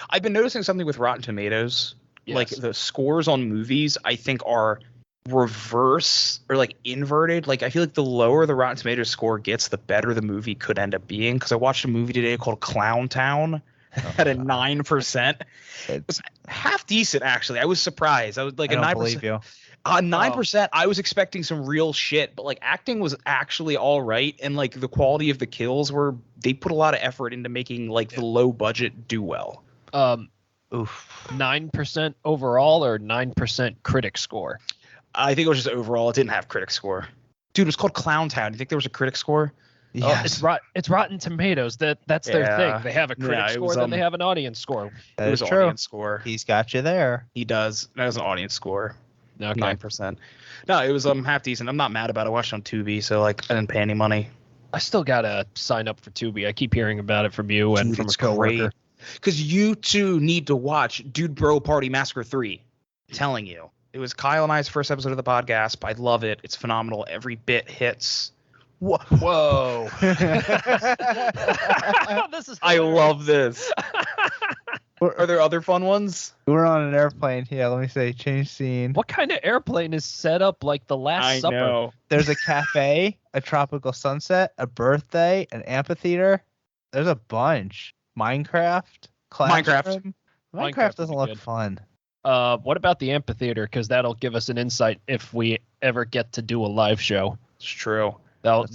I've been noticing something with Rotten Tomatoes. Yes. Like the scores on movies, I think are reverse or like inverted. Like I feel like the lower the Rotten Tomatoes score gets, the better the movie could end up being. Because I watched a movie today called Clown Town at a 9%. It was half decent actually. I was surprised. I was like I a don't 9%. believe you. 9%. I was expecting some real shit, but like acting was actually all right, and like the quality of the kills they put a lot of effort into making like the low budget do well. Oof. 9% overall or 9% critic score? I think it was just overall. It didn't have critic score. Dude, it was called Clown Town. You think there was a critic score? Yes. It's Rotten Tomatoes. That's their Yeah. thing. They have a critic Yeah, it score, was, then they have an audience score. That It was is an true. audience score. He's got you there. He does. That was an audience score. Okay. 9%. No, it was half decent. I'm not mad about it. I watched it on Tubi, so like I didn't pay any money. I still gotta sign up for Tubi. I keep hearing about it from you and Dude, from a it's coworker. great. Because you two need to watch Dude Bro Party Massacre 3. I'm telling you. It was Kyle and I's first episode of the podcast. I love it. It's phenomenal. Every bit hits. Whoa. This is I hilarious. love this. Are there other fun ones? We're on an airplane. Yeah, let me say, change scene. What kind of airplane is set up like the Last Supper? know. There's a cafe, a tropical sunset, a birthday, an amphitheater. There's a bunch. Minecraft. Classroom. Minecraft doesn't would look be good. fun. What about the amphitheater? Because that'll give us an insight if we ever get to do a live show. It's true. That'll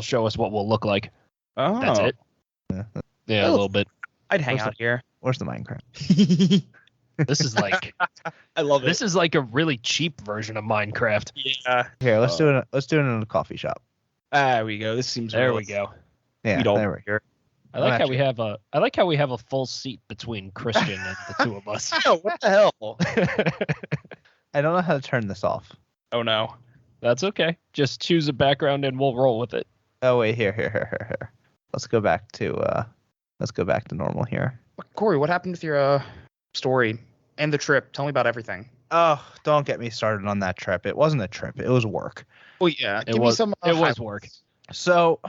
show us what we'll look like. Oh. That's it. Yeah, a little bit. I'd hang Where's out here. Where's the Minecraft? This is like I love it. this is like a really cheap version of Minecraft. Yeah. Here, let's do it. Let's do it in a coffee shop. There we go. This seems There real. we go. Yeah, We'd all there be we go. here. I like how we have a full seat between Christian and the two of us. Oh, what the hell? I don't know how to turn this off. Oh no. That's okay. Just choose a background and we'll roll with it. Oh wait, here. Let's go back to normal here. Corey, what happened with your story and the trip? Tell me about everything. Oh, don't get me started on that trip. It wasn't a trip. It was work. Oh yeah. It was highlights. work. So,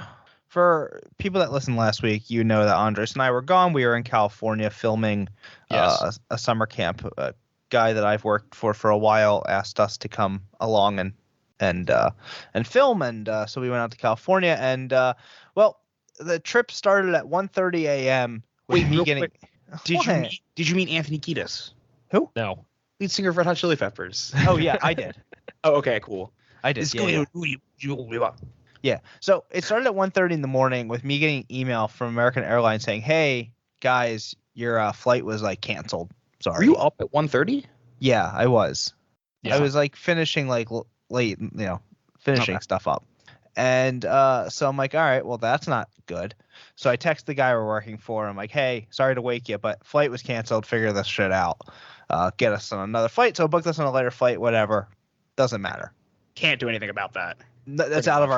for people that listened last week, you know that Andres and I were gone. We were in California filming Yes. a summer camp. A guy that I've worked for a while asked us to come along and film, and so we went out to California. And well, the trip started at 1:30 a.m. with Wait, me real getting. quick. Did you What? meet Anthony Kiedis, No. lead singer of Red Hot Chili Peppers? Oh yeah, I did. Oh, okay, cool. I did. It's Yeah, going yeah. to Yeah. So it started at 1:30 in the morning with me getting an email from American Airlines saying, "Hey guys, your flight was like canceled. Sorry." Were you up at 1:30? Yeah, I was. Yeah. I was like finishing like late, finishing Okay. stuff up. And so I'm like, all right, well that's not good. So I text the guy we're working for. I'm like, hey, sorry to wake you, but flight was canceled. Figure this shit out. Get us on another flight. So I booked us on a later flight. Whatever. Doesn't matter. Can't do anything about that. That's out of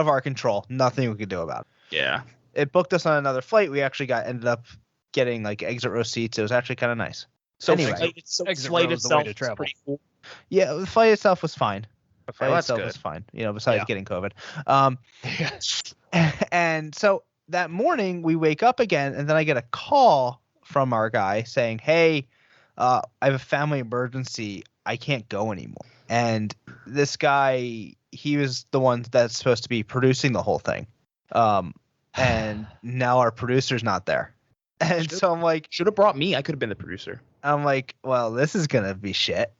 our control. Nothing we could do about it. Yeah. It booked us on another flight. We actually ended up getting like exit row seats. It was actually kind of nice. So Anyway. Exit flight row is the way itself to is travel. pretty cool. Yeah, the flight itself was fine. The Okay, flight well, that's itself good. was fine. Besides Yeah. getting COVID. And so that morning we wake up again, and then I get a call from our guy saying, "Hey, I have a family emergency. I can't go anymore." And this guy, he was the one that's supposed to be producing the whole thing. And now our producer's not there. And so I'm like, Should have brought me. I could have been the producer. well, this is gonna be shit.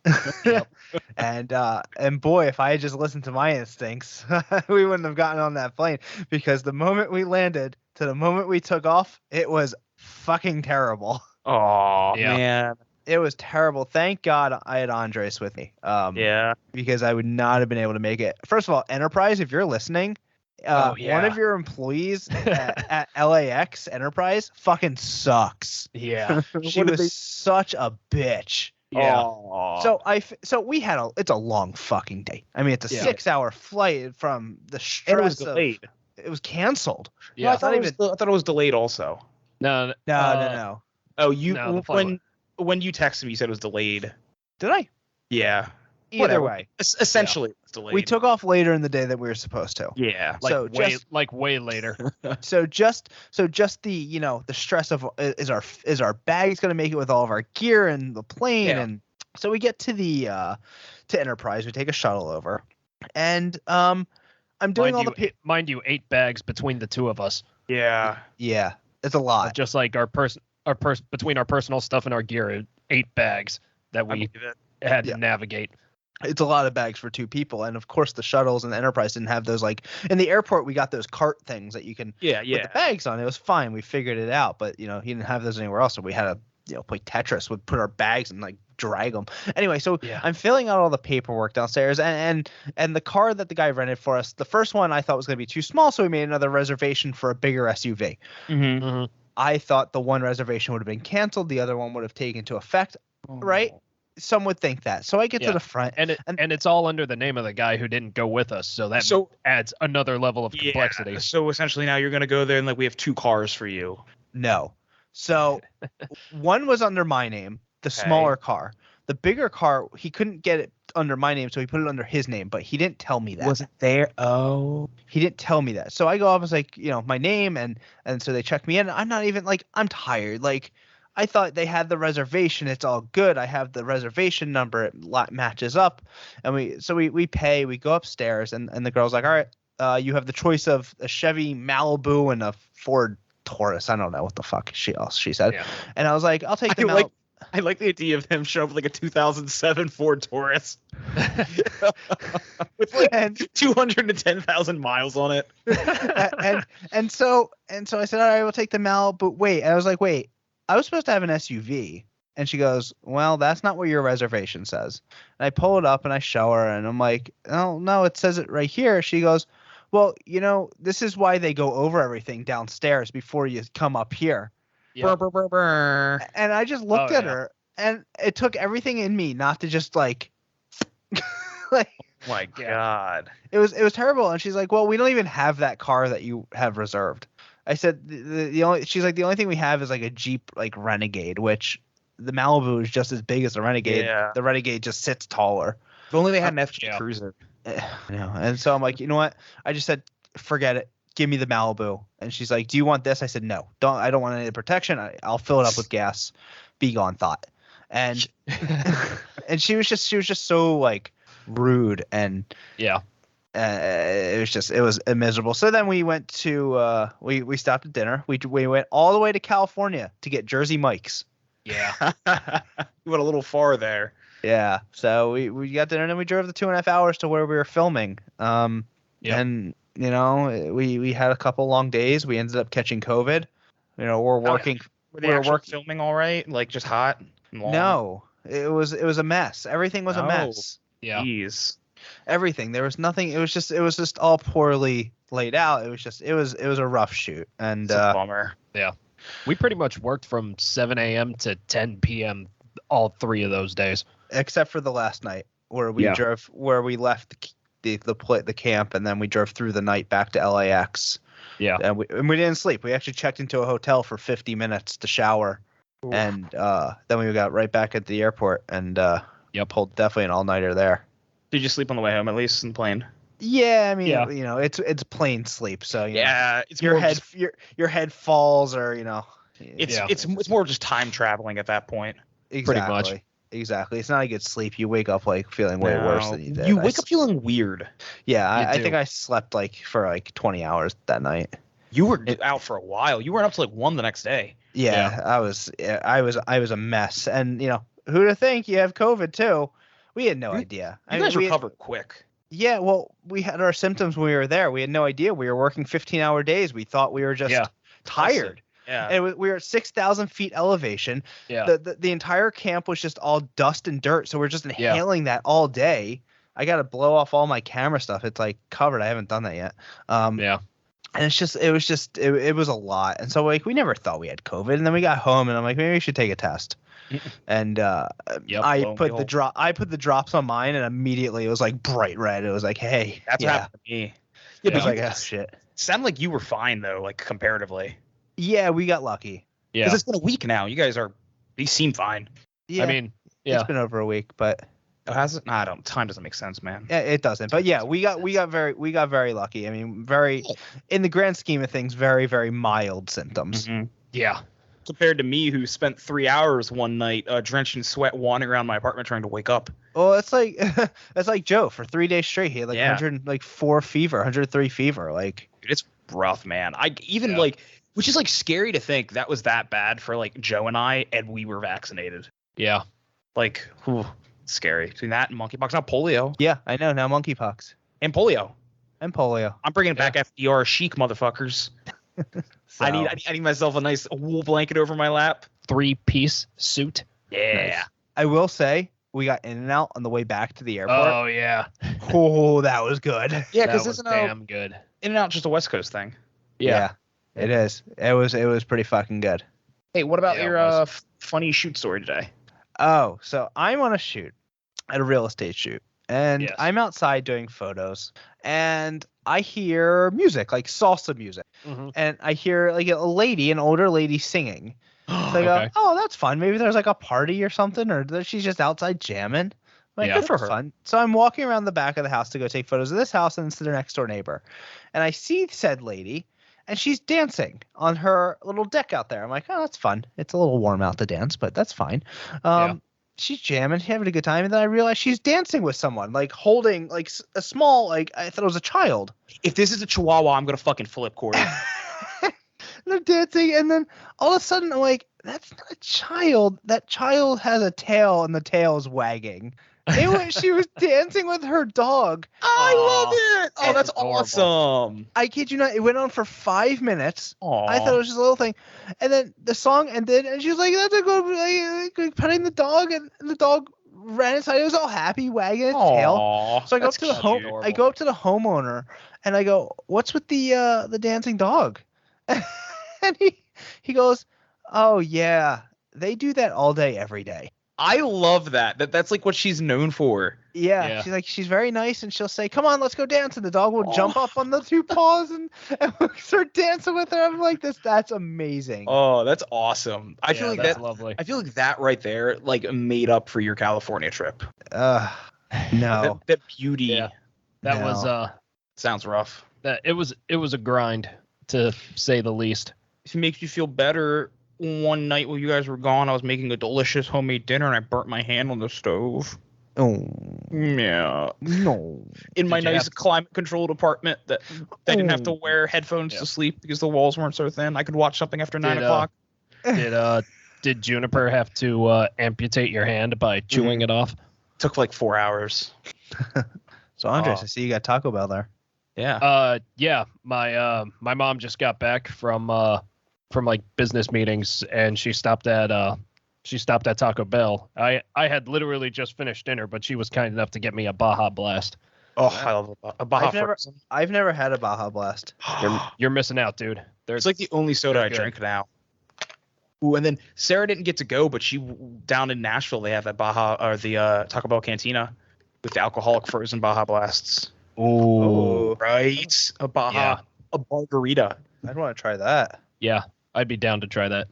And boy, if I had just listened to my instincts, we wouldn't have gotten on that plane, because the moment we landed to the moment we took off, it was fucking terrible. Oh Yeah. man. It was terrible. Thank God I had Andres with me. Yeah. Because I would not have been able to make it. First of all, Enterprise, if you're listening, one of your employees at LAX Enterprise fucking sucks. Yeah. She was such a bitch. Yeah. Oh. So we had it's a long fucking day. I mean, it's a Yeah. 6-hour flight from the And it was stress of delayed. it was canceled. No, I Yeah. thought it was delayed also. No. No. Oh, you No, the flight when you texted me, you said it was delayed. Did I? Yeah. Either Whatever. way, Essentially, it's delayed. we took off later in the day than we were supposed to. Yeah. Like So way later. So just the the stress of is our bags going to make it with all of our gear and the plane, Yeah. and so we get to the to Enterprise. We take a shuttle over, and I'm doing mind you, 8 bags between the two of us. Yeah. yeah, it's a lot. Just like between our personal stuff and our gear, 8 bags that we had to navigate. It's a lot of bags for 2 people, and of course the shuttles and the Enterprise didn't have those. Like in the airport, we got those cart things that you can put the bags on. It was fine. We figured it out, but he didn't have those anywhere else, so we had to play Tetris. We'd put our bags and like drag them. Anyway, so I'm filling out all the paperwork downstairs, and the car that the guy rented for us, the first one I thought was going to be too small, so we made another reservation for a bigger SUV. Mm-hmm. Mm-hmm. I thought the one reservation would have been canceled, the other one would have taken into effect, right? Some would think that. So I get to the front, and it's all under the name of the guy who didn't go with us, so that adds another level of complexity. So essentially, now you're gonna go there and like we have 2 cars for you. No, so one was under my name, the smaller car. The bigger car, he couldn't get it under my name, so he put it under his name, but he didn't tell me that. Was it there? Oh. He didn't tell me that. So I go up, I was like, my name, and so they check me in. I'm not even like, I'm tired. Like, I thought they had the reservation. It's all good. I have the reservation number. It matches up. And we pay. We go upstairs, and the girl's like, all right, you have the choice of a Chevy Malibu and a Ford Taurus. I don't know what the fuck she said. Yeah. And I was like, I'll take the Malibu. I like the idea of him showing up with like a 2007 Ford Taurus with like 210,000 miles on it. and so I said, all right, we'll take the Malibu. Wait, and I was like, wait, I was supposed to have an SUV. And she goes, well, that's not what your reservation says. And I pull it up and I show her, and I'm like, oh no, it says it right here. She goes, well, this is why they go over everything downstairs before you come up here. Yep. Burr, burr, burr. And I just looked at her, and it took everything in me not to just like oh my God. It was terrible. And she's like, well, we don't even have that car that you have reserved. I said she's like, the only thing we have is like a Jeep like Renegade, which the Malibu is just as big as the Renegade. Yeah. The Renegade just sits taller. If only they had an FJ Cruiser. And so I'm like, you know what? I just said, forget it. Give me the Malibu. And she's like, do you want this? I said, no, I don't want any of the protection. I'll fill it up with gas. Be gone, thought. And and she was just so like rude, and it was miserable. So then we went to we stopped at dinner. We went all the way to California to get Jersey Mike's. Yeah. You went a little far there. Yeah. So we got dinner, and then we drove the 2.5 hours to where we were filming. And we had a couple long days. We ended up catching COVID. We're working. Were they actually filming all right? Like just hot and long? No, it was a mess. Everything was a mess. Yeah. Jeez. Everything. There was nothing. It was just all poorly laid out. It was a rough shoot. And it's a bummer. Yeah. We pretty much worked from 7 a.m. to 10 p.m. all 3 of those days. Except for the last night where we left the camp, and then we drove through the night back to LAX. Yeah. And we didn't sleep. We actually checked into a hotel for 50 minutes to shower. Ooh. And then we got right back at the airport, and pulled definitely an all-nighter there. Did you sleep on the way home at least in the plane? Yeah, I mean, it's plane sleep, so it's your head falls, or it's more just time traveling at that point. Exactly. Pretty much. Exactly. It's not a good sleep. You wake up like feeling way worse than you did. You wake up feeling weird. Yeah, I think I slept for 20 hours that night. You were out for a while. You weren't up to 1 the next day. Yeah. I was a mess. And who'd have think you have COVID too? We had no idea. You guys recovered quick. Yeah, well, we had our symptoms when we were there. We had no idea. We were working 15-hour days. We thought we were just tired. Yeah. And we were at 6,000 feet elevation. Yeah. The entire camp was just all dust and dirt. So we're just inhaling that all day. I got to blow off all my camera stuff. It's covered. I haven't done that yet. And it was a lot. And so we never thought we had COVID. And then we got home, and I'm like, maybe we should take a test. And I put the drops on mine, and immediately it was bright red. It was hey, that's what happened to me. Yeah, but oh, shit. Sounded like you were fine though, comparatively. Yeah, we got lucky. Yeah, because it's been a week now. You seem fine. Yeah, I mean, yeah, it's been over a week, but Oh, has it? Nah, I don't. Time doesn't make sense, man. Yeah, it doesn't. But yeah, we got very lucky. I mean, in the grand scheme of things, very, very mild symptoms. Mm-hmm. Yeah. Compared to me, who spent 3 hours one night drenched in sweat, wandering around my apartment trying to wake up. Well, it's like that's like Joe for 3 days straight. He had like 104 fever, 103 fever. Like, Dude, it's rough, man. Which is like scary to think that was that bad for like Joe and I, and we were vaccinated. Yeah. Like, scary. Between that and monkeypox, now polio. yeah, I know now monkeypox And polio. and polio. I'm bringing it back FDR chic, motherfuckers. So, I need myself a nice wool blanket over my lap. 3-piece suit. Yeah. Nice. I will say we got In-N-Out on the way back to the airport. Oh yeah. Oh, that was good. Yeah, That because was isn't damn good. In-N-Out just a West Coast thing? Yeah, it is. It was pretty fucking good. Hey, what about Yeah, your it was. funny shoot story today? Oh, so I'm on a shoot at a real estate shoot, and Yes. I'm outside doing photos, and I hear music, like salsa music, Mhm. and I hear like an older lady singing. So I go, Okay. oh, that's fun. Maybe there's like a party or something, or that she's just outside jamming. Like, Yeah. good for her. Fun. So I'm walking around the back of the house to go take photos of this house and it's their next door neighbor, and I see said lady, and she's dancing on her little deck out there. I'm like, oh, that's fun. It's a little warm out to dance, but that's fine. Yeah. She's jamming, she's having a good time, and then I realized she's dancing with someone, like holding like a small, like I thought it was a child. If this is a chihuahua, I'm gonna fucking flip Corey. They're dancing, and then all of a sudden I'm like, that's not a child. That child has a tail, and the tail is wagging. She was dancing with her dog. I love it. Oh, that's adorable. awesome. I kid you not, it went on for 5 minutes. Aww. I thought it was just a little thing, and then the song ended, and she was like, "That's a good like, petting the dog," and the dog ran inside. It was all happy, wagging its tail. So I go up to the home. I go up to the homeowner, and I go, "What's with the dancing dog?" And he goes, "Oh yeah, they do that all day, every day." I love that. That's like what she's known for. Yeah, Yeah. she's like, she's very nice, and she'll say, "Come on, let's go dance," and the dog will jump up on the two paws and start dancing with her. I'm like, that's amazing. Oh, that's awesome. I feel like that's that. lovely. I feel like that right there, like made up for your California trip. No, That beauty Yeah. That was No. sounds rough. it was a grind, to say the least. If it makes you feel better, one night while you guys were gone, I was making a delicious homemade dinner and I burnt my hand on the stove. oh Yeah. no, In my Did you nice have- climate-controlled apartment that they didn't have to Oh. wear headphones Yeah. to sleep because the walls weren't so thin. I could watch something after 9 o'clock. Did Juniper have to amputate your hand by chewing it off? Took like 4 hours. So Andres, Oh. I see you got Taco Bell there. Yeah. Yeah, my mom just got back from like business meetings, and she stopped at Taco Bell. I had literally just finished dinner, but she was kind enough to get me a Baja Blast. Oh, I love a Baja I've never- Frozen. I've never had a Baja Blast. You're missing out, dude. It's like the only soda I good. drink now. Ooh, and then Sarah didn't get to go, but she down in Nashville they have that Baja or the Taco Bell Cantina with the alcoholic frozen Baja Blasts. Ooh. Right, a Baja, Yeah. a margarita. I'd want to try that. Yeah, I'd be down to try that.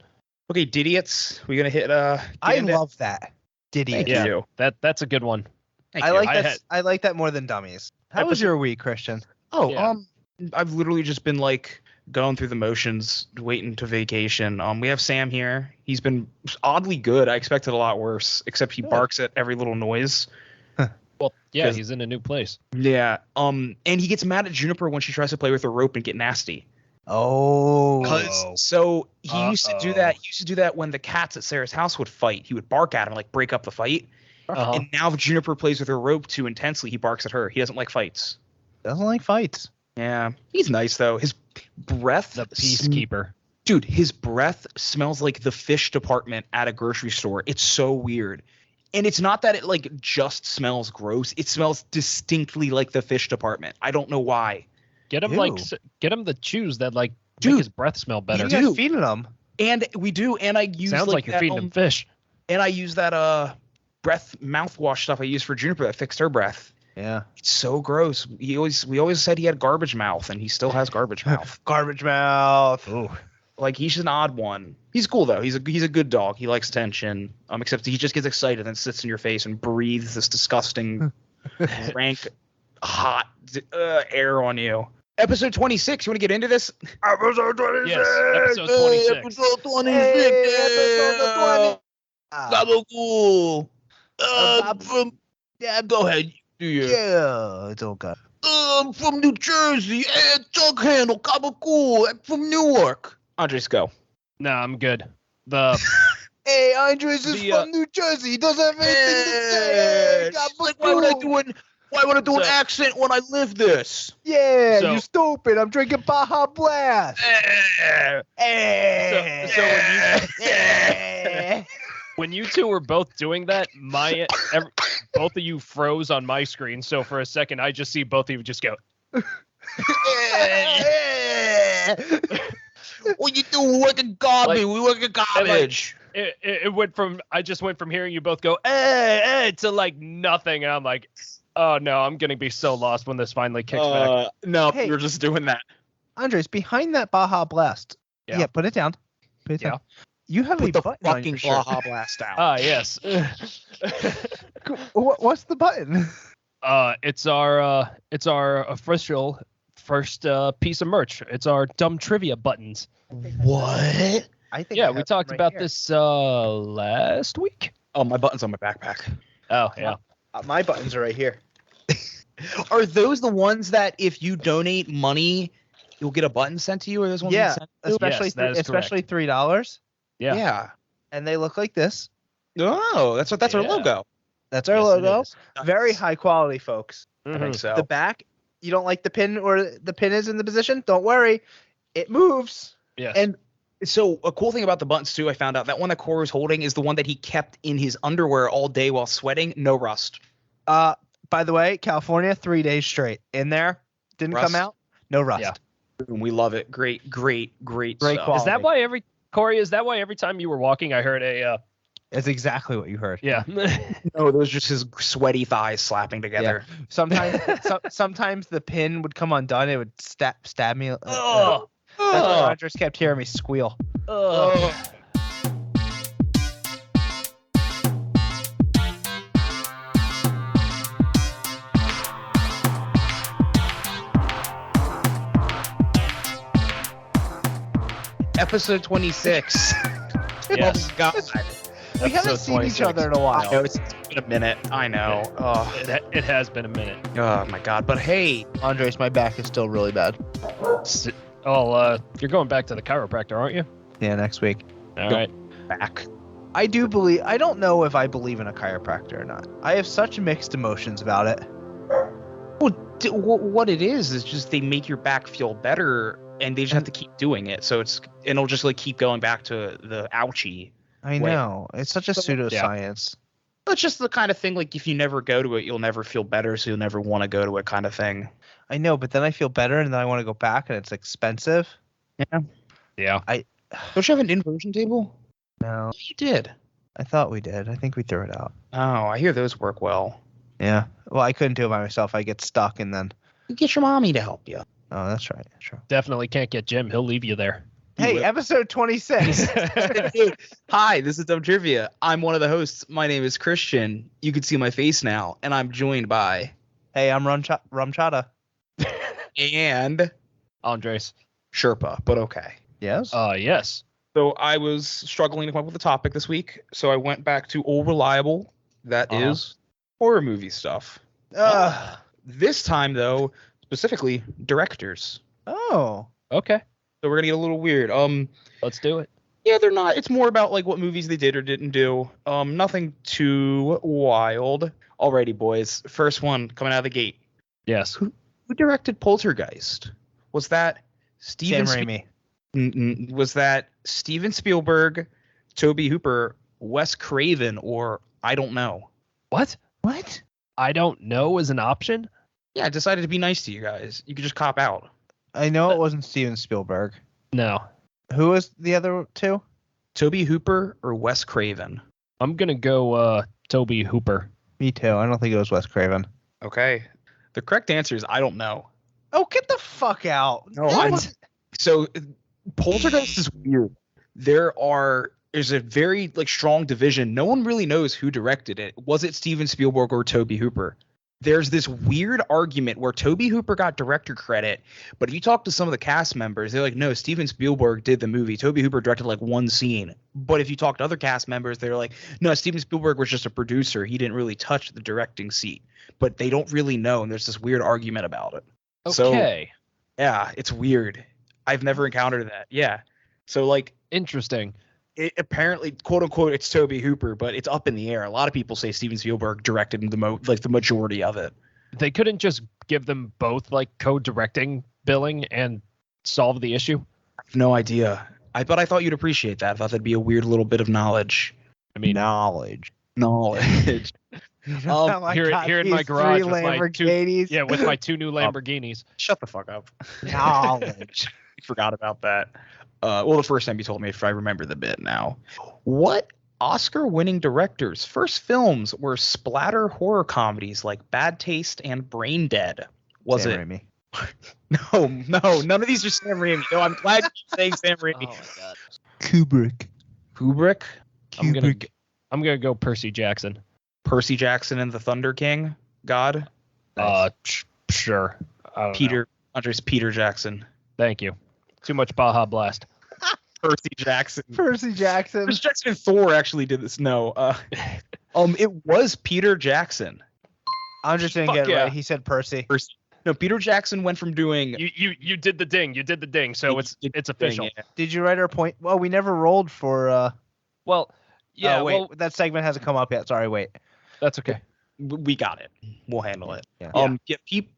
Okay, Didiots, we gonna hit I into- love that. Diddy. Thank Yeah. you. That's a good one. Thank I you. like I that. had- I like that more than Dummies. How was your week, Christian? Oh, Yeah. I've literally just been like going through the motions, waiting to vacation. We have Sam here. He's been oddly good. I expected a lot worse, except he Good. barks at every little noise. Well, yeah, 'Cause- he's in a new place. Yeah. And he gets mad at Juniper when she tries to play with her rope and get nasty. Oh, So he used to do that. He used to do that when the cats at Sarah's house would fight. He would bark at him, like break up the fight. Uh-huh. And now if Juniper plays with her rope too intensely, he barks at her. He doesn't like fights. doesn't like fights. Yeah. He's nice though. His breath, The peacekeeper. dude, his breath smells like the fish department at a grocery store. It's so weird. And it's not that it like just smells gross. It smells distinctly like the fish department. I don't know why. Get him Ew. get him the chews that like Dude. make his breath smell better. You do. guys feeding them? And we do. And I use Sounds like you're that, feeding him fish. And I use that breath mouthwash stuff I use for Juniper that fixed her breath. Yeah. It's so gross. We always said he had garbage mouth, and he still has garbage mouth. Garbage mouth. Ooh. Like he's an odd one. He's cool though. He's a good dog. He likes attention. Except he just gets excited and sits in your face and breathes this disgusting, rank, hot air on you. Episode 26. You want to get into this? Episode 26. Yes, episode 26. Episode 26. Hey, episode 20. Yeah, go ahead. Do you? Yeah, it's okay. I'm from New Jersey. Jug handle, gabagool. I'm from Newark. Andres, go. No, I'm good. The Hey, Andres is from New Jersey. He doesn't have anything to say. Like, why would I do an accent when I live this? Yeah, So- you stupid. I'm drinking Baja Blast. when you two were both doing that, both of you froze on my screen. So for a second, I just see both of you just go. What you do? We work in garbage. Like- we work in garbage. It went from I just went from hearing you both go to like nothing, and I'm like, oh no, I'm gonna be so lost when this finally kicks back. No, Hey. you're just doing that. Andres, behind that Baja Blast. Yeah. Yeah, put it down. Put it down. You have Put a the button on fucking your shirt. Baja Blast out. Ah yes. What's the button? It's our official first piece of merch. It's our dumb trivia buttons. What? I think Yeah, I we have talked them about right here. this last week. Oh, my button's on my backpack. Oh yeah. My buttons are right here. Are those the ones that if you donate money, you'll get a button sent to you? Or those ones Yeah, you sent to you? especially Yes, that is especially $3, Yeah. Yeah. and they look like this. Oh, that's our Yeah. logo. That's our Yes, it logo. is. Very high quality, folks. I Mhm. think so. The back, you don't like the pin or the pin is in the position? Don't worry, it moves. Yes. And so a cool thing about the buttons too, I found out that one that Corey's holding is the one that he kept in his underwear all day while sweating. No rust. By the way, California, 3 days straight in there, didn't Rust. come out. No rust. Yeah. We love it. Great Great stuff. quality. is that why every time you were walking, I heard a That's exactly what you heard. yeah. No, those just his sweaty thighs slapping together. Sometimes, sometimes the pin would come undone. It would stab me. Oh. That's why Andres kept hearing me squeal. Ugh. Episode 26. Yes. Oh, God. We haven't Episode seen each 26. other in a I while. know it's been a minute. I know. Oh, It has been a minute. oh my God. But hey, Andres, my back is still really bad. You're going back to the chiropractor, aren't you? Yeah, next week. All Go- right. back. I don't know if I believe in a chiropractor or not. I have such mixed emotions about it. Well, what it is just they make your back feel better, and they just have to keep doing it. So it'll just like keep going back to the ouchie. I Wait. know. It's such a pseudoscience. It's just the kind of thing like if you never go to it, you'll never feel better, so you'll never want to go to it, kind of thing. I know, but then I feel better and then I want to go back and it's expensive. Yeah. Don't you have an inversion table? No, You did. I thought we did. I think we threw it out. Oh, I hear those work well. Yeah. Well, I couldn't do it by myself. I get stuck and then. You get your mommy to help you. Oh, that's right. True. Definitely can't get Jim. He'll leave you there. Hey, will. episode 26. Hi, this is Dumb Trivia. I'm one of the hosts. My name is Christian. You can see my face now, and I'm joined by Hey, I'm Rumchata. and Andres. Sherpa, but okay. Yes. Yes. So I was struggling to come up with a topic this week, so I went back to old reliable. That is horror movie stuff. This time, though, specifically directors. Oh. Okay. So we're gonna get a little weird. Let's do it. Yeah, they're not. It's more about like what movies they did or didn't do. Nothing too wild. Alrighty, boys. First one coming out of the gate. Yes. Who directed Poltergeist? Was that Sam Raimi. Was that Steven Spielberg, Toby Hooper, Wes Craven, or I don't know? What? What? I don't know is an option. Yeah, I decided to be nice to you guys. You could just cop out. I know it wasn't Steven Spielberg. No. Who was the other two? Toby Hooper or Wes Craven? I'm gonna go Toby Hooper. Me too. I don't think it was Wes Craven. Okay. The correct answer is I don't know. Oh, get the fuck out. No, That I'm- was- So Poltergeist is weird. there's a very like strong division. No one really knows who directed it. Was it Steven Spielberg or Tobe Hooper? There's this weird argument where Tobe Hooper got director credit, but if you talk to some of the cast members, they're like, no, Steven Spielberg did the movie. Tobe Hooper directed like one scene. But if you talk to other cast members, they're like, no, Steven Spielberg was just a producer. He didn't really touch the directing seat. But they don't really know, and there's this weird argument about it. Okay. So, yeah, it's weird. I've never encountered that. Yeah. So like Interesting. it apparently, quote unquote, it's Tobe Hooper, but it's up in the air. A lot of people say Steven Spielberg directed the majority of it. They couldn't just give them both like co-directing billing and solve the issue. I have no idea. But I thought you'd appreciate that. I thought that'd be a weird little bit of knowledge. I mean, Knowledge. here in my garage with my with my 2 new Lamborghinis. Shut the fuck up. Knowledge. I forgot about that. Well, the first time you told me, if I remember the bit now. What Oscar-winning directors' first films were splatter horror comedies like Bad Taste and Brain Dead? Was it? Raimi. No, none of these are Sam Raimi. No, I'm glad you're saying Sam Raimi. Oh my god. Kubrick? I'm gonna go Percy Jackson. Percy Jackson and the Thunder King? God? Sure. Andres Peter Jackson. Thank you. Too much Baja Blast. Percy Jackson. Percy Jackson and Thor actually did this. No. It was Peter Jackson. I'm just gonna get it right. He said Percy. No, Peter Jackson went from doing. You did the ding. You did the ding. So it's official. Yeah. Did you write our point? Well, we never rolled for. Well, yeah. Wait, that segment hasn't come up yet. Sorry, wait. That's okay. We got it. We'll handle it. Yeah.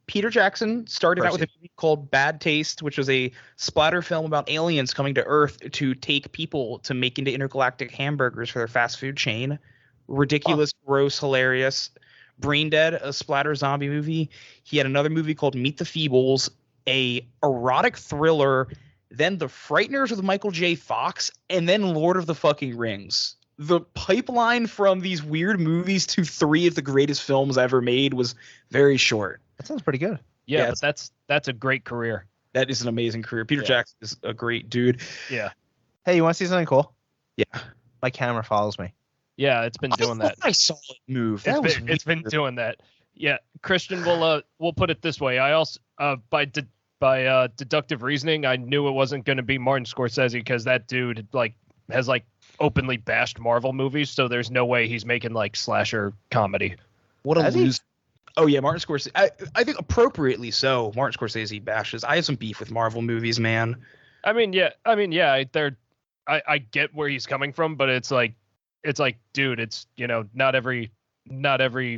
Peter Jackson started out with a movie called Bad Taste, which was a splatter film about aliens coming to Earth to take people to make into intergalactic hamburgers for their fast food chain. Ridiculous, gross, hilarious. Brain Dead, a splatter zombie movie. He had another movie called Meet the Feebles, a erotic thriller, then The Frighteners with Michael J. Fox, and then Lord of the fucking Rings. The pipeline from these weird movies to 3 of the greatest films ever made was very short. That sounds pretty good. Yeah, but that's a great career. That is an amazing career. Peter Jackson is a great dude. Yeah. Hey, you want to see something cool? Yeah. My camera follows me. Yeah, it's been doing that. I saw it move. It's been doing that. Yeah, Christian, we'll put it this way. I also by deductive reasoning, I knew it wasn't going to be Martin Scorsese because that dude has openly bashed Marvel movies, so there's no way he's making slasher comedy. What a loser. Oh yeah, Martin Scorsese. I think appropriately so. Martin Scorsese bashes. I have some beef with Marvel movies, man. I mean, I get where he's coming from, but it's like, dude, it's not every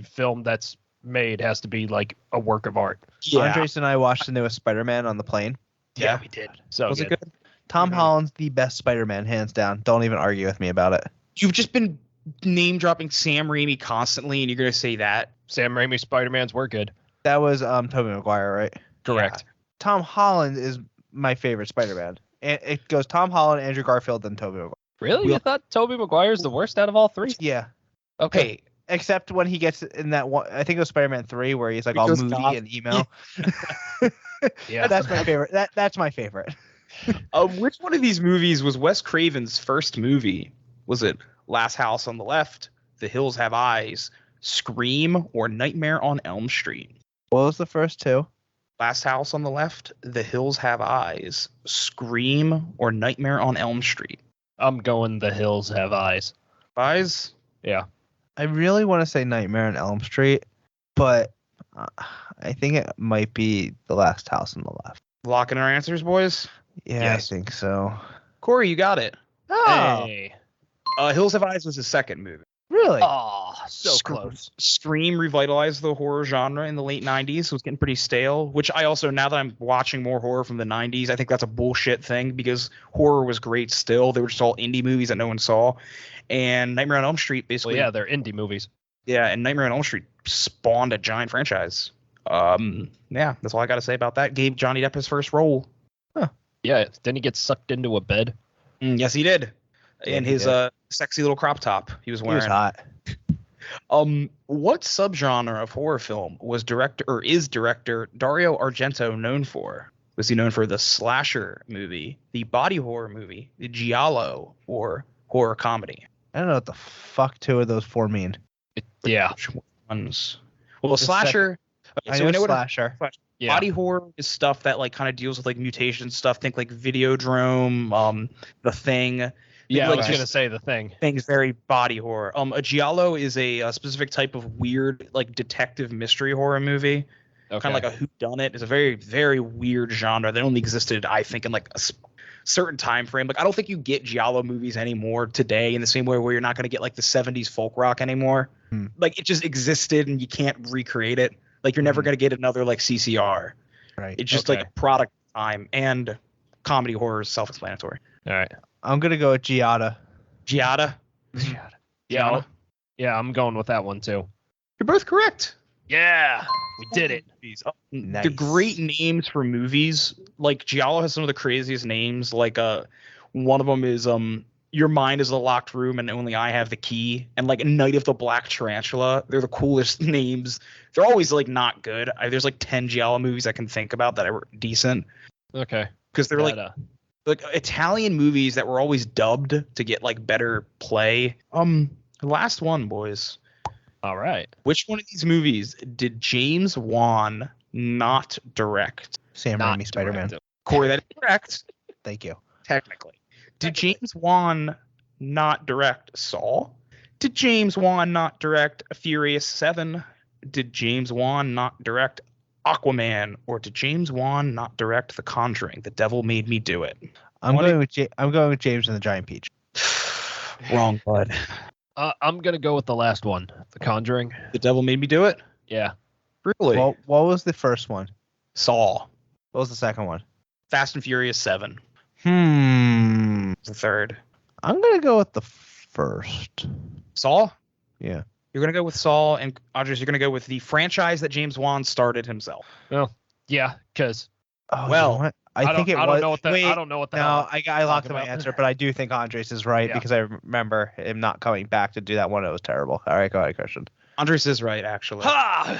film that's made has to be a work of art. Yeah. Andres and I watched the newest Spider-Man on the plane. Yeah, we did. So was it good? Tom Holland's the best Spider-Man, hands down. Don't even argue with me about it. You've just been name dropping Sam Raimi constantly, and you're gonna say that Sam Raimi Spider-Mans were good. That was Tobey Maguire, right? Correct. Yeah. Tom Holland is my favorite Spider-Man. And it goes Tom Holland, Andrew Garfield, then Tobey Maguire. Really? You thought Tobey Maguire's the worst out of all 3? Yeah. Okay. Except when he gets in that one, I think it was Spider-Man 3, where he's all moody and emo. Yeah, that's my favorite. That's my favorite. Which one of these movies was Wes Craven's first movie? Was it Last House on the Left, The Hills Have Eyes, Scream, or Nightmare on Elm Street? What was the first 2? Last House on the Left, The Hills Have Eyes, Scream, or Nightmare on Elm Street? I'm going The Hills Have Eyes. Eyes? Yeah. I really want to say Nightmare on Elm Street, but I think it might be The Last House on the Left. Locking our answers, boys? Yeah, yes. I think so. Corey, you got it. Oh. Hey. Hills Have Eyes was his second movie. Really? Oh, so close. Scream revitalized the horror genre in the late 90s. It was getting pretty stale, which I also, now that I'm watching more horror from the 90s, I think that's a bullshit thing because horror was great still. They were just all indie movies that no one saw. And Nightmare on Elm Street basically... Well, yeah, they're indie movies. Yeah, and Nightmare on Elm Street spawned a giant franchise. Yeah, that's all I got to say about that. Gave Johnny Depp his first role. Huh. Yeah, then he gets sucked into a bed. Yes, he did. In his sexy little crop top he was wearing. He was hot. What subgenre of horror film is director Dario Argento known for? Was he known for the slasher movie, the body horror movie, the giallo, or horror comedy? I don't know what the fuck two of those four mean. Yeah. Which ones? Well, The slasher. Okay, I so know we know what slasher. Yeah. body horror is stuff that like kind of deals with like mutation stuff. Think like Videodrome, The Thing. Yeah, I like was just- gonna say the thing. Things very body horror. A giallo is a specific type of weird like detective mystery horror movie. Okay. Kind of like a whodunit. It's a very, very weird genre that only existed, I think, in like a certain time frame. Like I don't think you get giallo movies anymore today in the same way where you're not going to get like the 70s folk rock anymore. Like it just existed and you can't recreate it. Like you're never going to get another like CCR. Right. It's just Okay. like a product of time, and comedy horror is self-explanatory. All right. I'm gonna go with Giada. Giada. Yeah. Gianna? Yeah, I'm going with that one too. You're both correct. Yeah, we did it. Nice. The great names for movies, like Giallo has some of the craziest names. Like one of them is Your Mind is a Locked Room and Only I Have the Key, and like Night of the Black Tarantula. They're the coolest names. They're always like not good. There's like 10 Giallo movies I can think about that are decent Okay. because they're like Italian movies that were always dubbed to get like better play. Last one, boys. All right. Which one of these movies did James Wan not direct? Sam Not Raimi Spider-Man. directed. Corey, that is correct. Thank you. Technically. Did James Wan not direct Saw? Did James Wan not direct Furious 7? Did James Wan not direct Aquaman? Or did James Wan not direct The Conjuring? The Devil Made Me Do It. I'm What going with James and the Giant Peach. Wrong, bud. I'm gonna go with the last one, The Conjuring. The Devil Made Me Do It? Yeah. Really? Well, what was the first one? Saw. What was the second one? Fast and Furious 7. The third. I'm gonna go with the first. Saw? Yeah. You're going to go with Saw, and Andres, you're going to go with the franchise that James Wan started himself. Yeah, because Oh, Well, you know what? I think it was. don't know what the Wait, I don't know what the no, hell. I locked in my about. answer, but I do think Andres is right Yeah. because I remember him not coming back to do that one. It was terrible. All right, go ahead, Christian. Andres is right, actually. Ha!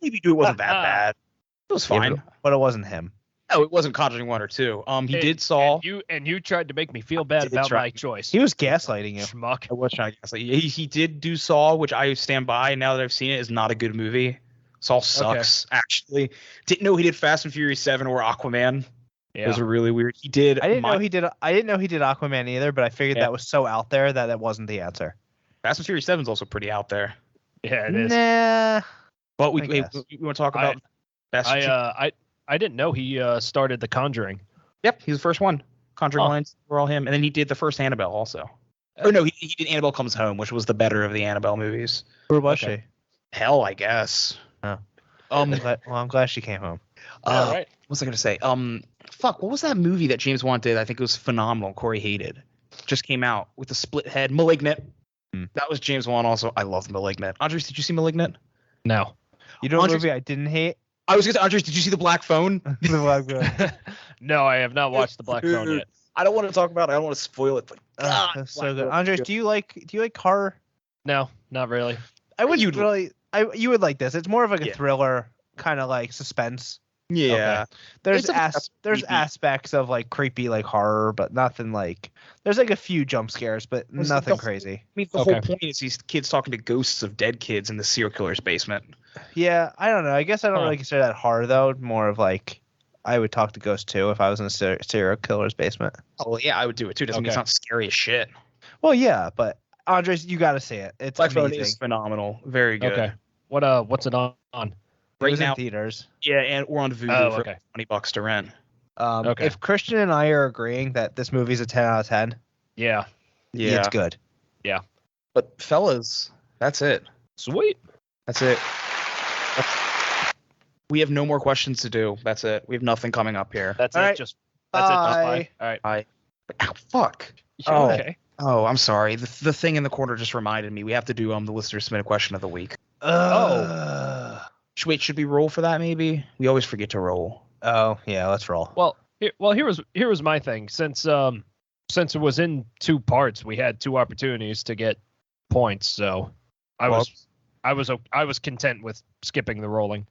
Maybe it wasn't that bad. It was Yeah, fine. but it wasn't him. No, it wasn't Conjuring 1 or 2. He And- did Saw. And you tried to make me feel bad did about try. my choice. He was gaslighting you. Schmuck. I was trying to guess. Like, he did do Saw, which I stand by. Now that I've seen it, is not a good movie. Saw sucks, actually. Didn't know he did Fast and Furious 7 or Aquaman. Yeah. Those are really weird. He did. I didn't know he did Aquaman either, but I figured that was so out there that wasn't the answer. Fast and Furious 7 is also pretty out there. Yeah, it is. Nah. But I we guess. want to talk about Fast and Furious? I didn't know he started The Conjuring. Yep, he was the first one. Conjuring 1 were all him, and then he did the first Annabelle also. Or no, he did Annabelle Comes Home, which was the better of the Annabelle movies. Where was Okay. she? Hell, I guess. Oh. Um, I'm glad she came home. All right. What was I gonna say? Fuck, what was that movie that James Wan did? I think it was phenomenal. Corey hated. Just came out with the split head. Malignant. That was James Wan also. I love Malignant. Andres, did you see Malignant? No. You know what Andres- movie I didn't hate? I was gonna say, Andres, did you see The Black Phone? The Black Girl. No, I have not watched The Black Phone yet. I don't want to talk about it. I don't want to spoil it. But God, That's so Black good. Phone. Andres, do you like horror? No, not really. I would You'd- you would like this. It's more of like a Yeah. thriller, kind of like suspense. Yeah. There's It's there's creepy. aspects of like creepy like horror, but nothing like there's like a few jump scares, but It's nothing the- crazy. I mean, the Okay. whole point is these kids talking to ghosts of dead kids in the serial killer's basement. Yeah, I don't know. I guess I don't Huh. really consider that horror though. More of like I would talk to ghosts too if I was in a serial killer's basement. Oh yeah, I would do it too. Doesn't mean it's Okay. not scary as shit. Well, yeah, but Andres, you got to see it. It's Black Phone amazing. is phenomenal. Very good. Okay. What's it on? It Right was now, in theaters. yeah, and we're on Vudu Oh, for okay. $20 to rent. Okay. If Christian and I are agreeing that this movie's a 10 out of 10, Yeah. it's good. But fellas, that's it. Sweet. That's it. We have no more questions to do. That's it. We have nothing coming up here. That's All it. right. Just that's it. Just Bye. bye. All right. Ow, fuck. Oh. Oh. Okay. Oh, I'm sorry. The thing in the corner just reminded me. We have to do the listener submitted question of the week. Wait, should we roll for that? Maybe we always forget to roll. Oh, yeah, let's roll. Well, here was my thing. Since it was in two parts, we had two opportunities to get points. So I was content with skipping the rolling.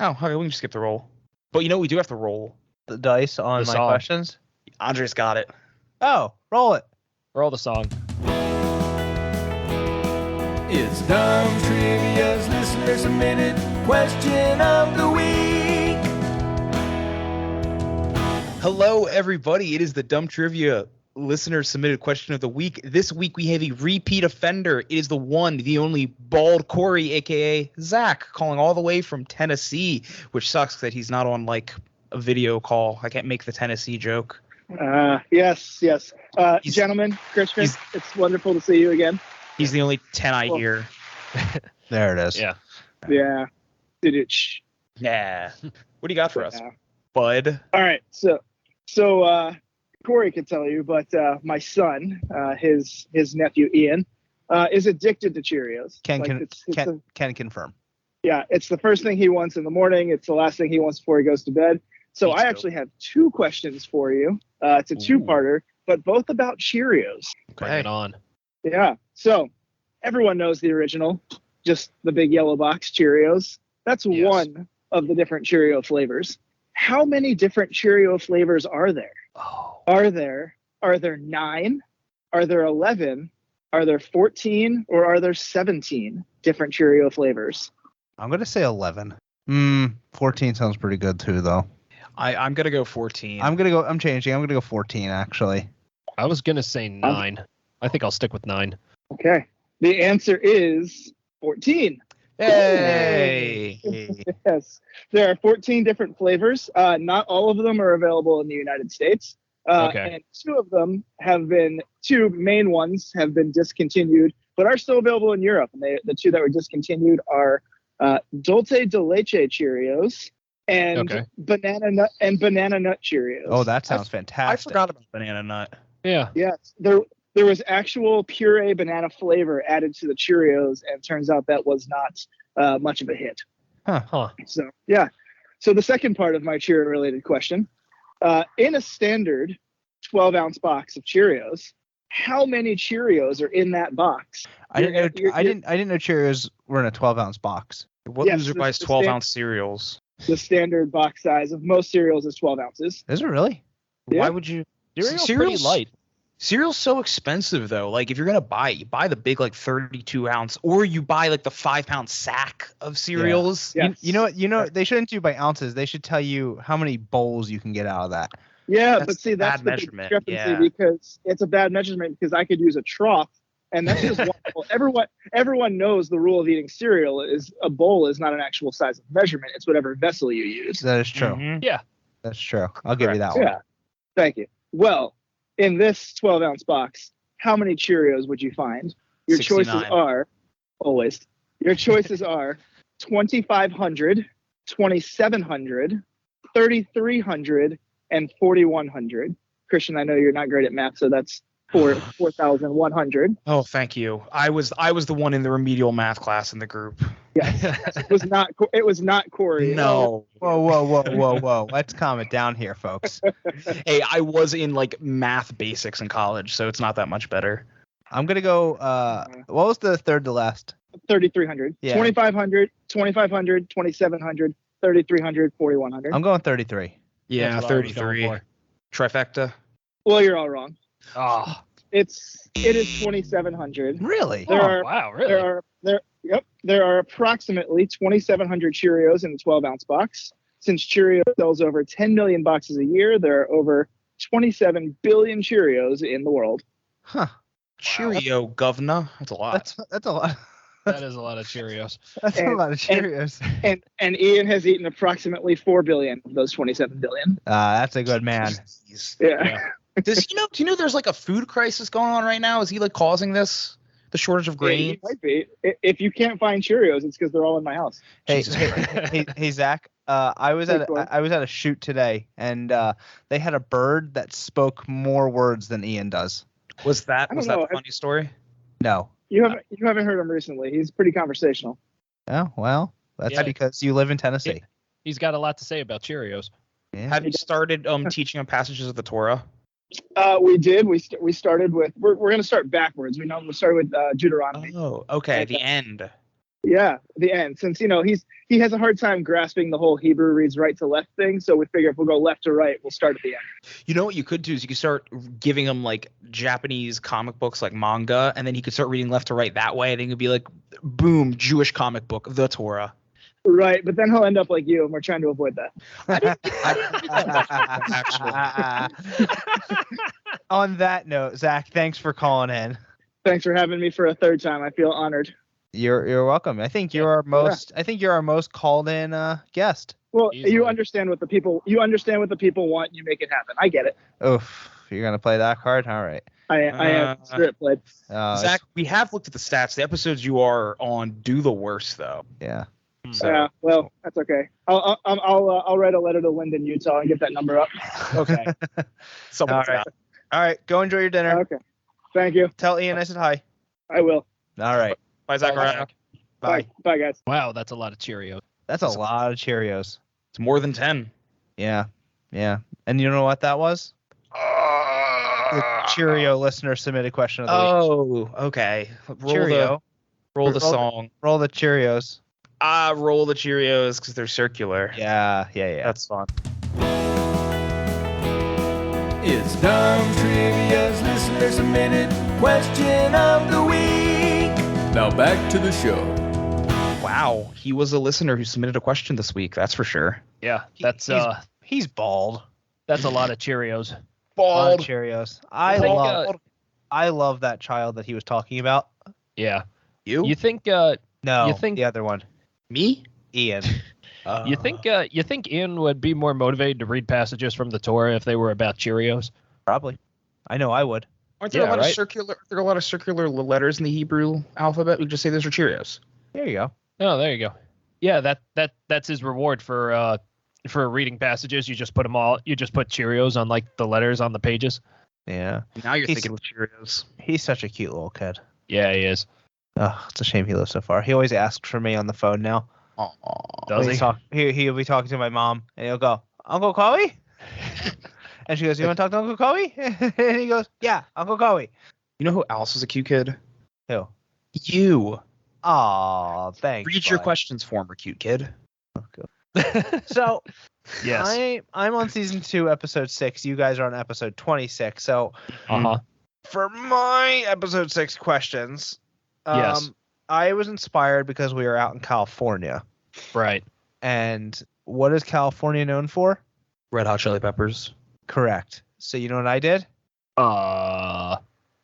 Oh, okay. We can just skip the roll. But we do have to roll. The dice on The my song. questions. Andre's got it. Oh, roll it. Roll the song. It's Dumb Trivia's listener submitted question of the week. Hello, everybody. It is the Dumb Trivia listener submitted question of the week. This week we have a repeat offender. It is the one, the only bald Corey, aka Zach, calling all the way from Tennessee, which sucks that he's not on like a video call. I can't make the Tennessee joke. Yes. He's- Gentlemen, Christian, he's- it's wonderful to see you again. He's the only 10 I hear. There it is. Yeah. Yeah. Did-itch. Yeah. What do you got for us, Yeah. bud? All right. So Corey can tell you, but my son, his nephew Ian, is addicted to Cheerios. Can confirm. Yeah, it's the first thing he wants in the morning. It's the last thing he wants before he goes to bed. So Me I too. actually have two questions for you. It's a two-parter, but both about Cheerios. Bring it on. Yeah. So everyone knows the original, just the big yellow box Cheerios. That's Yes. one of the different Cheerio flavors. How many different Cheerio flavors are there? Oh. Are there 9? Are there 11? Are there 14? Or are there 17 different Cheerio flavors? I'm gonna say 11. 14 sounds pretty good too, though. I'm going to go 14. I'm changing. I'm gonna go 14 actually. I was gonna say 9. I think I'll stick with 9. Okay. The answer is 14. Hey. Yes. There are 14 different flavors. Not all of them are available in the United States. Okay. And two main ones have been discontinued, but are still available in Europe. And the two that were discontinued are Dulce de Leche Cheerios and Okay. banana nut Cheerios. Oh, that sounds I fantastic. forgot about banana nut. Yeah. Yes, there was actual puree banana flavor added to the Cheerios, and turns out that was not much of a hit. Huh. So yeah. So the second part of my Cheerio related question, in a standard 12-ounce box of Cheerios, how many Cheerios are in that box? I didn't know. You're- I didn't know Cheerios were in a 12-ounce box. What Yes, loser the- buys the 12-ounce cereals? The standard box size of most cereals is 12 ounces. Is it really? Yeah. Why would you? Cereal's Cereal's- pretty light. Cereal's so expensive though. Like if you're gonna buy it, you buy the big like 32 ounce, or you buy like the 5-pound sack of cereals. Yeah. You know they shouldn't do by ounces. They should tell you how many bowls you can get out of that. Yeah, That's but see, bad that's the big measurement, discrepancy yeah. because it's a bad measurement because I could use a trough, and that's just wonderful. Everyone knows the rule of eating cereal is a bowl is not an actual size of measurement. It's whatever vessel you use. That is true. Mhm. That's true. I'll give you that Yeah. one. Thank you. Well, in this 12-ounce box, how many Cheerios would you find? Your 69. choices are always. Your choices are 2,500, 2,700, 3,300, and 4,100. Christian, I know you're not great at math, so that's 4,100. Oh, thank you. I was the one in the remedial math class in the group. Yes, it was not Corey. No. Whoa. Let's calm it down here, folks. Hey, I was in like math basics in college, so it's not that much better. I'm gonna go. What was the third to last? 3,300, Yeah. 2,500, 2,500, 2,700, 3,300, 4,100. I'm going 33. Yeah, That's what I was going 33. for. Trifecta. Well, you're all wrong. Oh. It is 2,700. Really? There are- Wow. Really? There are approximately 2,700 Cheerios in a 12-ounce box. Since Cheerios sells over 10 million boxes a year, there are over 27 billion Cheerios in the world. Huh. Cheerio, governor. That's a lot. That's a lot. That is a lot of Cheerios. That's a lot of Cheerios. And Ian has eaten approximately 4 billion of those 27 billion. That's a good man. Jeez. Yeah. Do you know there's like a food crisis going on right now? Is he like causing this? The shortage of He grain? might be. If you can't find Cheerios, it's because they're all in my house. Hey, Jesus hey, Zach. I was Hey, Corey. at a shoot today, and they had a bird that spoke more words than Ian does. Was that I don't was that know. the funny story? No. You haven't heard him recently. He's pretty conversational. Oh well, that's Yeah. because you live in Tennessee. He's got a lot to say about Cheerios. Yeah. Have you started teaching him passages of the Torah? We did. We started with. We're going to start backwards. We started with Deuteronomy. Oh, okay. The end. Yeah, the end. Since he has a hard time grasping the whole Hebrew reads right to left thing, so we figure if we'll go left to right, we'll start at the end. You know what you could do is you could start giving him like Japanese comic books like manga, and then he could start reading left to right that way, and it could be like, boom, Jewish comic book, the Torah. Right, but then he'll end up like you, and we're trying to avoid that. On that note, Zach, thanks for calling in. Thanks for having me for a third time. I feel honored. You're welcome. I think you're our most. I think you're our most called in guest. Well, Easily. you understand what the people want. You make it happen. I get it. Oof, you're gonna play that card. All right. I have spirit played. Zach, we have looked at the stats. The episodes you are on do the worst though. Yeah. So Well, that's okay. I'll write a letter to Linden, Utah, and get that number up. okay. Someone's All right. got it. All right. Go enjoy your dinner. Okay. Thank you. Tell Ian I said hi. I will. All right. Bye, Zach. Bye. Bye, guys. Wow, that's a lot of Cheerios. That's a lot of Cheerios. It's more than 10. Yeah. Yeah. And you know what that was? The Cheerio listener submitted question of the week. Oh, okay. Cheerio. Roll the song. Roll the Cheerios. Roll the Cheerios because they're circular. Yeah. That's fun. It's Dumb Trivia's listener submitted question of the week. Now back to the show. Wow, he was a listener who submitted a question this week. That's for sure. Yeah, He's bald. that's a lot of Cheerios. A lot of Cheerios. I think, love that child that he was talking about. Yeah. You? You think No, You think- the other one, Me? Ian. you think Ian would be more motivated to read passages from the Torah if they were about Cheerios? Probably. I know I would. Aren't there Yeah, a lot right? of circular? There are a lot of circular letters in the Hebrew alphabet. We could just say those are Cheerios. There you go. Oh, there you go. Yeah, that's his reward for reading passages. You just put Cheerios on like the letters on the pages. Yeah. Now you're He's- thinking with Cheerios. He's such a cute little kid. Yeah, he is. Oh, it's a shame he lives so far. He always asks for me on the phone now. Does he? He'll be talking to my mom, and he'll go, Uncle Cowie? And she goes, you want to talk to Uncle Cowie? And he goes, yeah, Uncle Cowie. You know who else is a cute kid? Who? You. Aw, thanks. Read your bud. questions for him, cute kid. So, Yes. I'm on season 2, episode 6. You guys are on episode 26. So, for my episode 6 questions, Yes. I was inspired because we were out in California. Right. And what is California known for? Red Hot Chili Peppers. Correct. So you know what I did?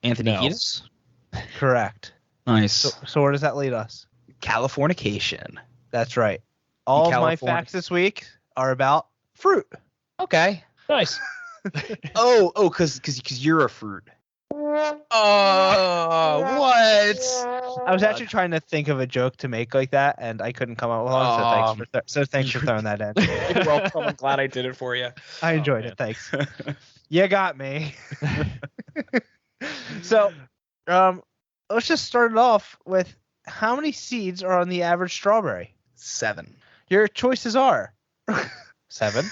Anthony No. Kiedis. Correct. Nice. So where does that lead us? Californication. That's right. All of my California. facts this week are about fruit. Okay. Nice. Because you're a fruit. Oh, what? I was actually trying to think of a joke to make like that, and I couldn't come up with one. So thanks for throwing that in. You're welcome. I'm glad I did it for you. I enjoyed man. it. Thanks. You got me. So, let's just start it off with how many seeds are on the average strawberry? 7. Your choices are 7,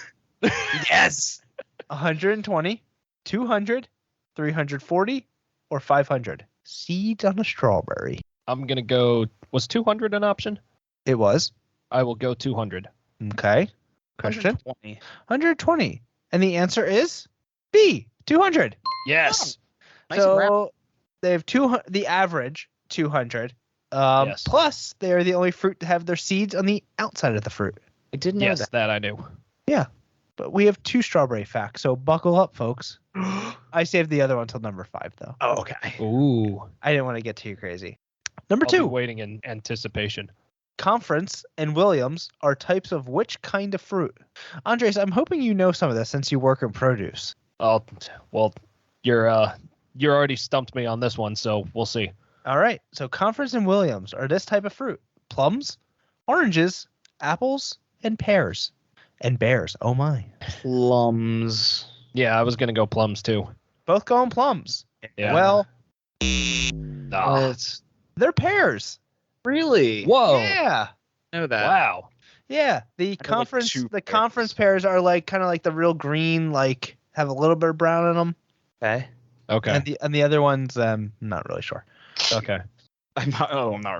Yes. 120, 200, 340, or 500 seeds on a strawberry. I'm gonna go. Was 200 an option? It was. I will go 200. Okay. Question. 120. 120. And the answer is B, 200. Yes. Nice and round. So they have the average 200. Yes. Plus, they are the only fruit to have their seeds on the outside of the fruit. I didn't know Yes, that. that I knew. But we have 2 strawberry facts, so buckle up, folks. I saved the other one till number 5, though. Oh, okay. Ooh. I didn't want to get too crazy. Number I'll be 2. waiting in anticipation. Conference and Williams are types of which kind of fruit? Andres, I'm hoping you know some of this since you work in produce. Oh, well, you're already stumped me on this one, so we'll see. All right. So Conference and Williams are this type of fruit: plums, oranges, apples, and pears. And bears. Oh my. Plums. Yeah, I was gonna go plums too. Both going plums. Yeah. Well, Ah. they're pears. Really? Whoa. Yeah. Know that. Wow. Yeah. The I know, like, conference 2 the conference pears are like kind of like the real green, like have a little bit of brown in them. Okay. Okay. And the other ones, not really sure. Okay. I'm not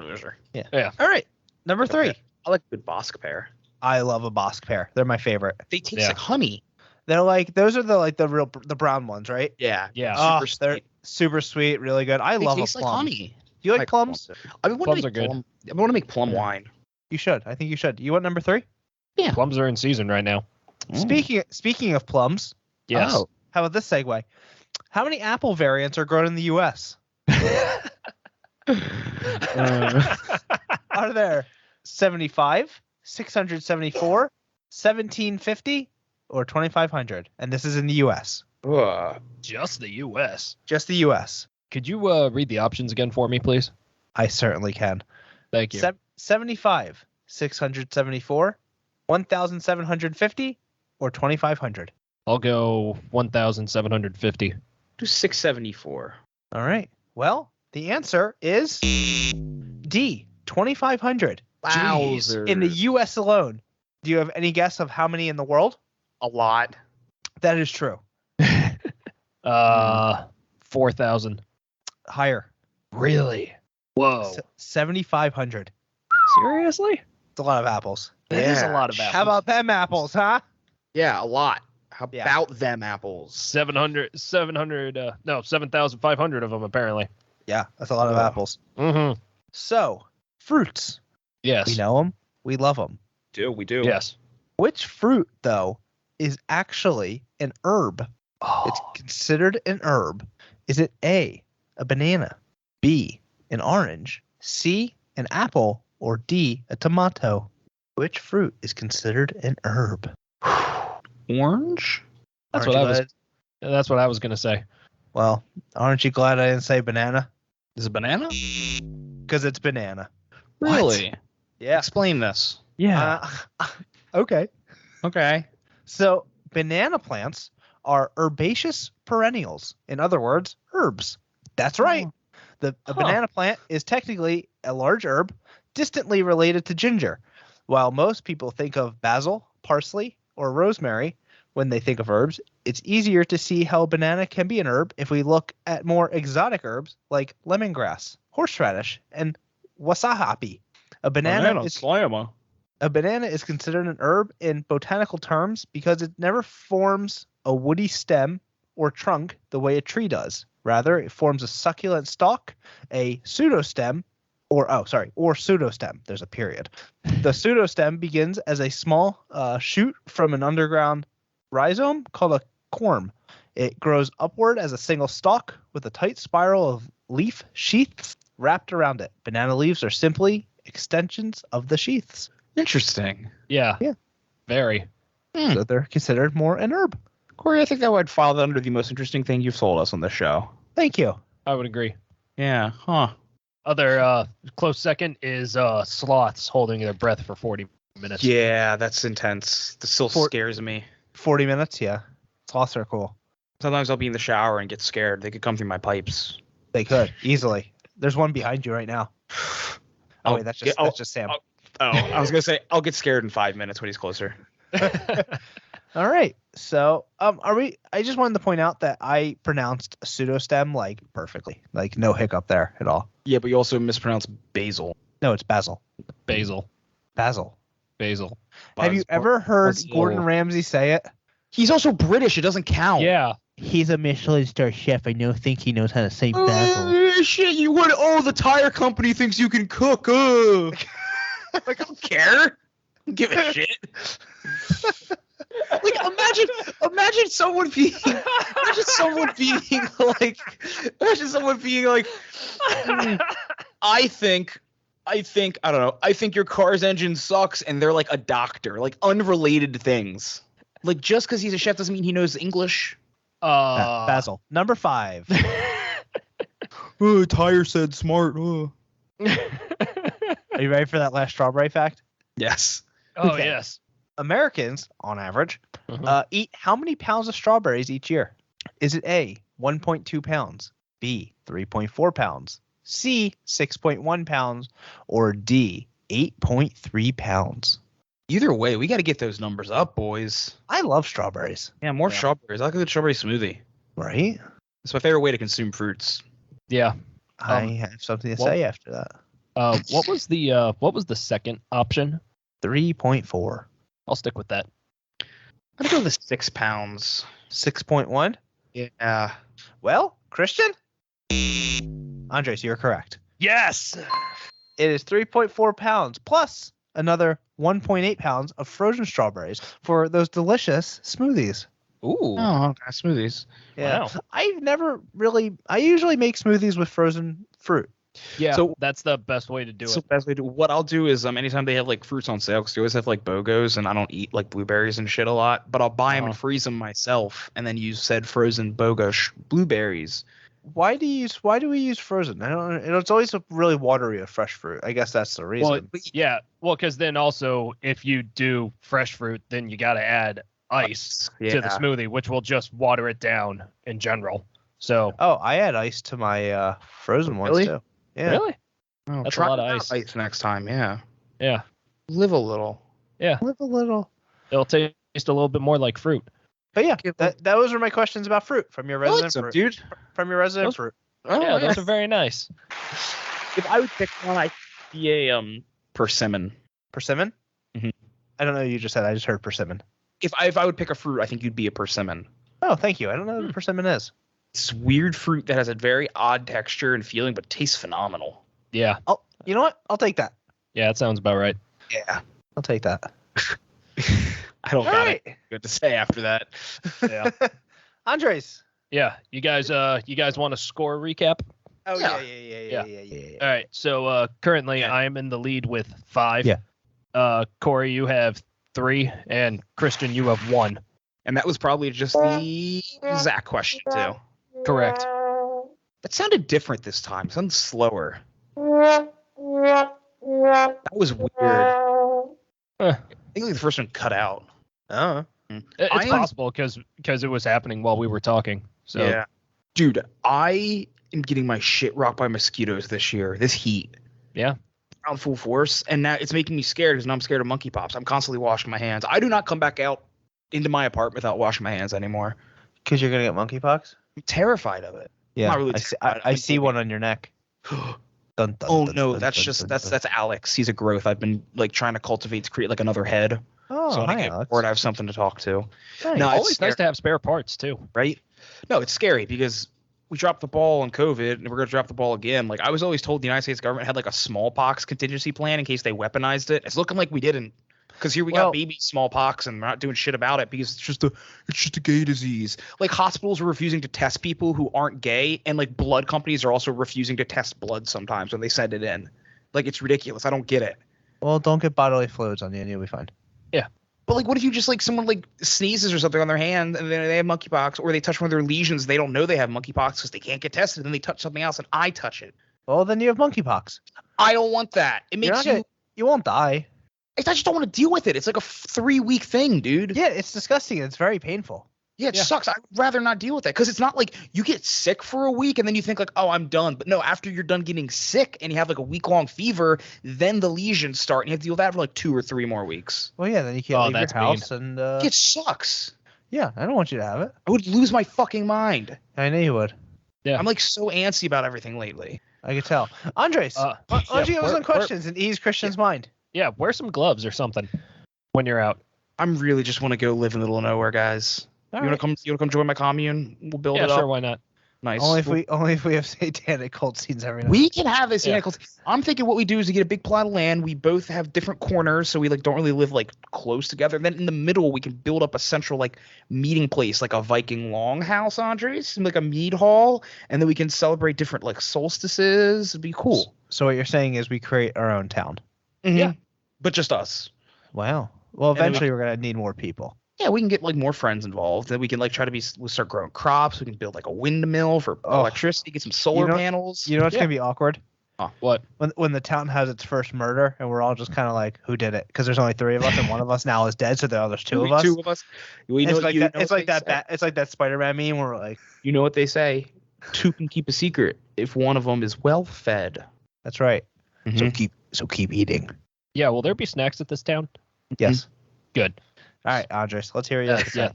really sure. All right. Number 3. I like a good Bosque pear. I love a Bosque pear. They're my favorite. They taste Yeah. like honey. They're like those are the brown ones, right? Yeah. Yeah. Oh, Super they're sweet. super sweet, really good. I They love a taste like plum. honey. Do you like plums? I've been wanting Plums to are make good. plum. I want to make plum Yeah. wine. You should. I think you should. You want number 3? Plums are in season right now. Speaking of plums, Yes. Oh. how about this segue? How many apple variants are grown in the U.S.? Are there 75, 674, 1750, or 2500? And this is in the U.S. Ugh. Just the U.S. Just the U.S. Could you read the options again for me, please? I certainly can. Thank you. 75, 674, 1750, or 2500. I'll go 1,750. Do 674. All right. Well, the answer is D, 2500. Wowzers. In the U.S. alone. Do you have any guess of how many in the world? A lot. That is true. 4,000. Higher. Really? Whoa. 7,500. Seriously? It's a lot of apples. That is a Yeah. lot of apples. How about them apples, huh? Yeah, a lot. How Yeah. about them apples? 7,500 of them, apparently. Yeah, that's a lot of Oh. apples. Mm-hmm. So, fruits. Yes. We know them. We love them. We do. Yes. Which fruit, though, is actually an herb? It's considered an herb. Is it A, a banana, B, an orange, C, an apple, or D, a tomato? Which fruit is considered an herb? Orange? That's Aren't what you I was. glad- That's what I was gonna say. Well, aren't you glad I didn't say banana? Is it banana? Because it's banana. Really? Yeah. Explain this. Okay. Okay. So banana plants are herbaceous perennials. In other words, herbs. That's right. A banana plant is technically a large herb, distantly related to ginger. While most people think of basil, parsley, or rosemary when they think of herbs, it's easier to see how banana can be an herb if we look at more exotic herbs like lemongrass, horseradish, and wasabi. A banana is considered an herb in botanical terms because it never forms a woody stem or trunk the way a tree does. Rather, it forms a succulent stalk, a pseudostem, or pseudostem. There's a period. The pseudostem begins as a small shoot from an underground rhizome called a corm. It grows upward as a single stalk with a tight spiral of leaf sheaths wrapped around it. Banana leaves are simply extensions of the sheaths. Interesting. Yeah. Yeah. Very. So they're considered more an herb. Corey, I think that would fall under the most interesting thing you've told us on this show. Thank you. I would agree. Yeah. Huh. Other close second is sloths holding their breath for 40 minutes. Yeah, that's intense. This still scares me. 40 minutes, yeah. Sloths are cool. Sometimes I'll be in the shower and get scared. They could come through my pipes. They could easily. There's one behind you right now. Oh, wait, that's just Sam. I was gonna say I'll get scared in 5 minutes when he's closer. All right. So, I just wanted to point out that I pronounced pseudostem like perfectly, like no hiccup there at all. Yeah, but you also mispronounced basil. No, it's basil. Basil. Basil. Have you ever heard Basil. Gordon Ramsay say it? He's also British. It doesn't count. Yeah. He's a Michelin star chef. I think he knows how to say Shit, you would. Oh, the tire company thinks you can cook. Like, I don't care. I don't give a shit. Like, imagine someone being like, I think, I don't know. I think your car's engine sucks, and they're like a doctor, like unrelated things. Like, just because he's a chef doesn't mean he knows English. Basil. Number 5. Oh, tire said smart. Oh. Are you ready for that last strawberry fact? Yes. Oh, Okay. yes. Americans, on average, Mhm. eat how many pounds of strawberries each year? Is it A, 1.2 pounds, B, 3.4 pounds, C, 6.1 pounds, or D, 8.3 pounds? Either way, we got to get those numbers up, boys. I love strawberries. Yeah, more Yeah. strawberries. I like a good strawberry smoothie. Right? It's my favorite way to consume fruits. Yeah. I have something to well- say after that. What was the second option? 3.4. I'll stick with that. I'm gonna go with 6 pounds. 6.1. Yeah. Well, Christian, Andres, you're correct. Yes. It is 3.4 pounds plus another 1.8 pounds of frozen strawberries for those delicious smoothies. Ooh. Oh, okay. Smoothies. Yeah. Wow. I usually make smoothies with frozen fruit. Yeah. So- That's the best way to do So it. best way to what I'll do is anytime they have like fruits on sale, because they always have like BOGOs, and I don't eat like blueberries and shit a lot, but I'll buy them and freeze them myself, and then use said frozen BOGO blueberries. Why do we use frozen? I don't. It's always really watery with fresh fruit. I guess that's the reason. Well, yeah. Well, because then also if you do fresh fruit, then you got to add ice to the Yeah. smoothie, which will just water it down in general. So Oh, I add ice to my frozen ones Really? too. Yeah. really, Oh, That's a try lot of without ice. next time. Yeah. yeah, Live a little. Live a little. it'll taste a little bit more like fruit. But yeah, Give those were my questions about fruit from your I like resident some, fruit. dude. From your resident Those- fruit. Oh, Yeah, those are very nice. If I would pick one, I'd be a persimmon. Persimmon? Mhm. I don't know what you just said. I just heard persimmon. If I would pick a fruit, I think you'd be a persimmon. Oh, thank you. I don't know what persimmon is. It's weird fruit that has a very odd texture and feeling, but tastes phenomenal. Yeah, Oh, you know what? I'll take that. yeah, that sounds about right. Yeah. I'll take that. I don't All got right. it good to say after that. Yeah, Andres. yeah. You guys want a score recap? Oh Yeah. yeah. All right. So currently Yeah. I am in the lead with 5. Yeah. Corey, you have 3, and Christian, you have 1. And that was probably just the Zach question, too. Correct. That sounded different this time. It sounded slower. That was weird. I think like the first one cut out. Oh. It's I am- possible because it was happening while we were talking. So Yeah. Dude, I am getting my shit rocked by mosquitoes this year. This heat. Yeah. On full force. And now it's making me scared because now I'm scared of monkey pops. I'm constantly washing my hands. I do not come back out into my apartment without washing my hands anymore. Because you're gonna get monkeypox? I'm terrified of it. Yeah. Not really I see, terrified. I see one on your neck. Dun, dun, Oh dun, no, dun, that's dun, just dun, that's dun. Alex. He's a growth I've been like trying to cultivate to create like another head. Oh, So when I hi, get Alex. bored, I have something to talk to. Nice. No, always it's nice scary, to have spare parts too. right? No, it's scary because we dropped the ball on COVID and we're gonna drop the ball again. Like I was always told the United States government had like a smallpox contingency plan in case they weaponized it. It's looking like we didn't. Because here we Well- got baby smallpox and we're not doing shit about it because it's just a gay disease. Like hospitals are refusing to test people who aren't gay, and like blood companies are also refusing to test blood sometimes when they send it in. Like it's ridiculous. I don't get it. Well, don't get bodily fluids on you and you'll be fine. But like, what if you just like someone like sneezes or something on their hand and then they have monkeypox, or they touch one of their lesions, they don't know they have monkeypox because they can't get tested, and then they touch something else and I touch it. Well, then you have monkeypox. I don't want that. It You're makes not gonna- You won't die. I just don't want to deal with it. It's like a 3-week thing, dude. Yeah, it's disgusting. It's very painful. Yeah, it Yeah. sucks. I'd rather not deal with that because it's not like you get sick for a week and then you think like, oh, I'm done. But no, after you're done getting sick and you have like a week-long fever, then the lesions start and you have to deal with that for like 2 or 3 more weeks. Well, yeah, then you can't Oh, leave your that's house and It sucks. yeah, I don't want you to have it. I would lose my fucking mind. I know you would. Yeah. I'm like so antsy about everything lately. I could tell. Andres, why don't you give us some questions and ease Christian's mind? Yeah, wear some gloves or something when you're out. I'm really just want to go live in the middle of nowhere, guys. All You right. want to come join my commune? We'll build Yeah, it sure, up. why not? Nice. Only if we have satanic cult scenes every night. We can have this. Yeah. I'm thinking what we do is we get a big plot of land. We both have different corners, so we like don't really live like close together. Then in the middle, we can build up a central like meeting place, like a Viking longhouse, Andres, and like a mead hall, and then we can celebrate different like solstices. It'd be cool. So what you're saying is we create our own town. Yeah. but just us. Wow. Well, then we- eventually we're gonna need more people. Yeah, we can get like more friends involved. Then we can like try to we'll start growing crops. We can build like a windmill for Oh. electricity. Get some solar You know- panels. You know what's Yeah. gonna be awkward? What? When the town has its first murder and we're all just kind of like, who did it? Because there's only 3 of us and one of us now is dead, so there's 2 of us. Two of us. We know, It's like you that. know It's what like they that. say. It's like that Spider-Man meme where we're like, You know what they say? 2 can keep a secret if one of them is well fed. that's right. Mhm. So keep eating. Yeah, will there be snacks at this town? Yes. Good. All right, Andres. Let's hear you. Yeah.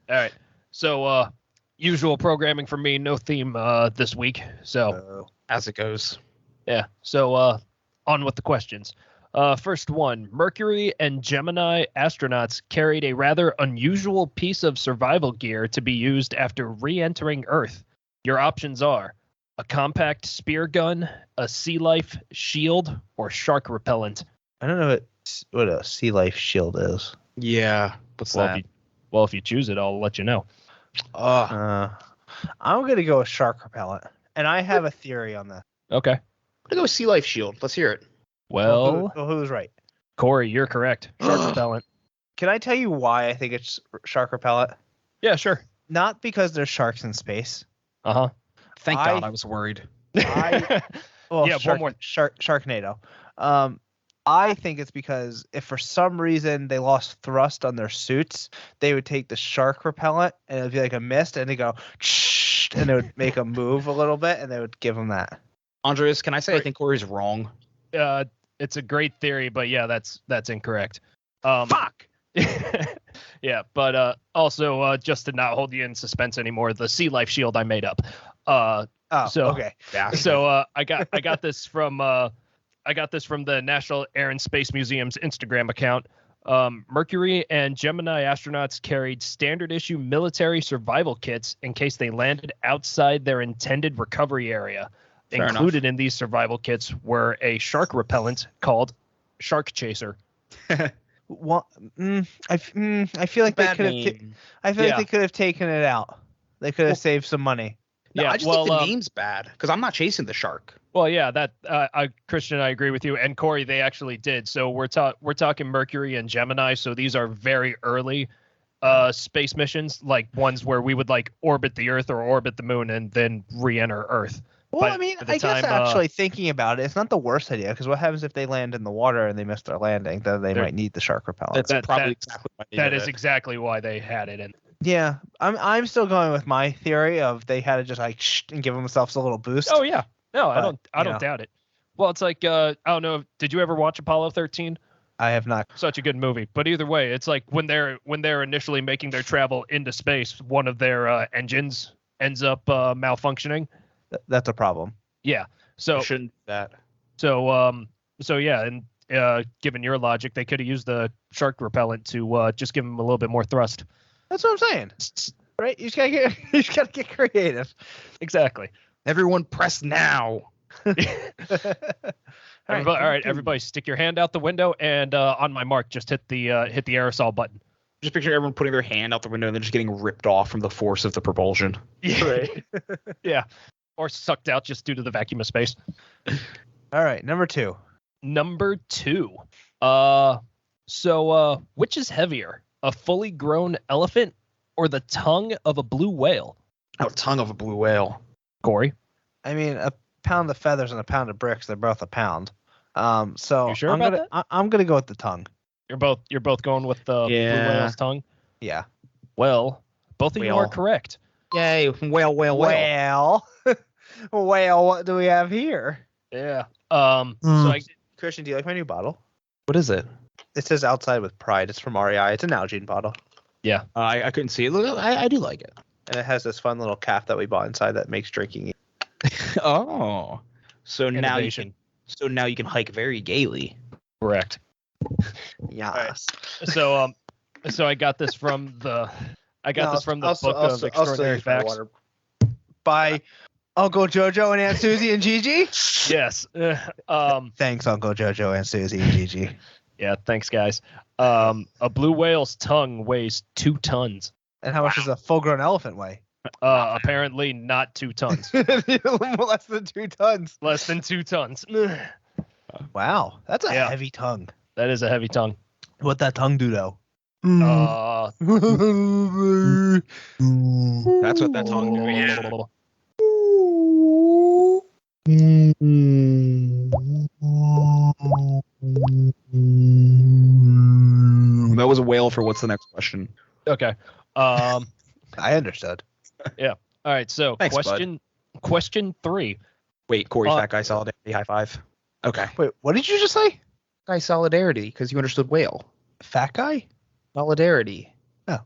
All right. So, usual programming for me, no theme this week. So, As it goes. yeah. So, on with the questions. First one, Mercury and Gemini astronauts carried a rather unusual piece of survival gear to be used after re-entering Earth. Your options are a compact spear gun, a sea life shield, or shark repellent. I don't know what a sea life shield is. Yeah. What's Well, that? if you choose it, I'll let you know. I'm gonna go with shark repellent, and I have a theory on that. Okay. I'm gonna go Sea Life Shield. Let's hear it. Well, who's right? Corey, you're correct. Shark repellent. Can I tell you why I think it's shark repellent? Yeah, sure. Not because there's sharks in space. Uh-huh. Thank God I was worried. Well, Yeah, one more. Sharknado. I think it's because if for some reason they lost thrust on their suits, they would take the shark repellent and it'd be like a mist, and they go, and it would make them move a little bit, and they would give them that. Andres, can I say I think Corey's wrong? It's a great theory, but yeah, that's incorrect. Fuck. Yeah, but also just to not hold you in suspense anymore, the sea life shield I made up. Okay. Yeah. So I got this from the National Air and Space Museum's Instagram account. Mercury and Gemini astronauts carried standard issue military survival kits in case they landed outside their intended recovery area. Fair Included in these survival kits were a shark repellent called Shark Chaser. Well, I feel like they could have. I feel like they could have taken it out. They could have saved some money. No, Yeah, I just think the name's bad because I'm not chasing the shark. Well, yeah, that Christian, I agree with you, and Corey, they actually did. So we're talking Mercury and Gemini. So these are very early space missions, like ones where we would like orbit the Earth or orbit the Moon and then re-enter Earth. Well, But I mean, at the I guess time, actually thinking about it, it's not the worst idea, because what happens if they land in the water and they miss their landing? Then they might need the shark repellent. That's probably exactly why they That did is it. exactly why they had it in. Yeah, I'm still going with my theory of they had to just like and give themselves a little boost. Oh yeah, no, I But, don't doubt it. Well, it's like I don't know. Did you ever watch Apollo 13? I have not. Such a good movie. But either way, it's like when they're initially making their travel into space, one of their engines ends up malfunctioning. That's a problem. Yeah. So I shouldn't do that. So yeah, and given your logic, they could have used the shark repellent to just give them a little bit more thrust. That's what I'm saying. Right? You just gotta get creative. Exactly. Everyone press now. All right, everybody, stick your hand out the window and on my mark, just hit the aerosol button. Just picture everyone putting their hand out the window and then just getting ripped off from the force of the propulsion. Yeah. Right. Yeah. Or sucked out just due to the vacuum of space. All right, number 2. Number 2. So which is heavier, a fully grown elephant or the tongue of a blue whale? Oh, tongue of a blue whale. Corey? I mean, a pound of feathers and a pound of bricks, they're both a pound. So You sure I'm about I'm gonna go with the tongue. You're both going with the blue Yeah. whale's tongue? Yeah. Well, both of you are Whale. correct. Yay, whale. Well, what do we have here? Yeah. So Christian, do you like my new bottle? What is it? It says outside with pride. It's from REI. It's an Nalgene bottle. I couldn't see it. I do like it. And it has this fun little cap that we bought inside that makes drinking. Oh. So Innovation. now you can hike very gaily. Correct. Yes. So I got this from the book of extraordinary facts. By Uncle Jojo and Aunt Susie and Gigi. Yes. Thanks, Uncle Jojo and Susie and Gigi. Yeah, thanks guys. A blue whale's tongue weighs 2 tons. And how much does a full-grown elephant weigh? Apparently not 2 tons. Less than 2 tons. Less than 2 tons. Wow, that's a Yeah. heavy tongue. That is a heavy tongue. What that tongue do though? That's what that tongue do. Yeah. That was a whale for what's the next question? Okay. I understood. All right. So Thanks, question 3. Wait, Corey, fat guy solidarity, high five. Okay. Wait, what did you just say? Guy solidarity, because you understood whale. Fat guy? Solidarity. Oh.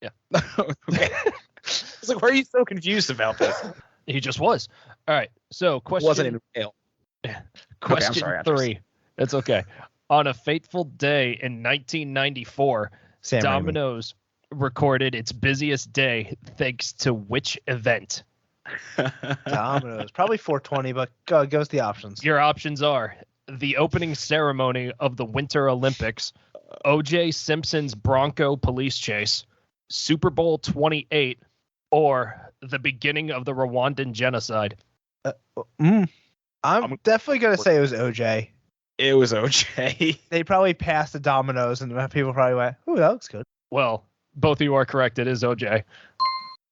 Yeah. Okay. I was like, why are you so confused about this? He just was. All right. So It wasn't in whale. question sorry, 3. It's okay. On a fateful day in 1994, Sam Raimi. Domino's recorded its busiest day thanks to which event? Domino's. Probably 420, but go with the options. Your options are the opening ceremony of the Winter Olympics, O.J. Simpson's Bronco police chase, Super Bowl 28, or the beginning of the Rwandan genocide. I'm definitely going to say it was OJ. It was OJ. They probably passed the Domino's, and people probably went, ooh, that looks good. Well, both of you are correct. It is OJ.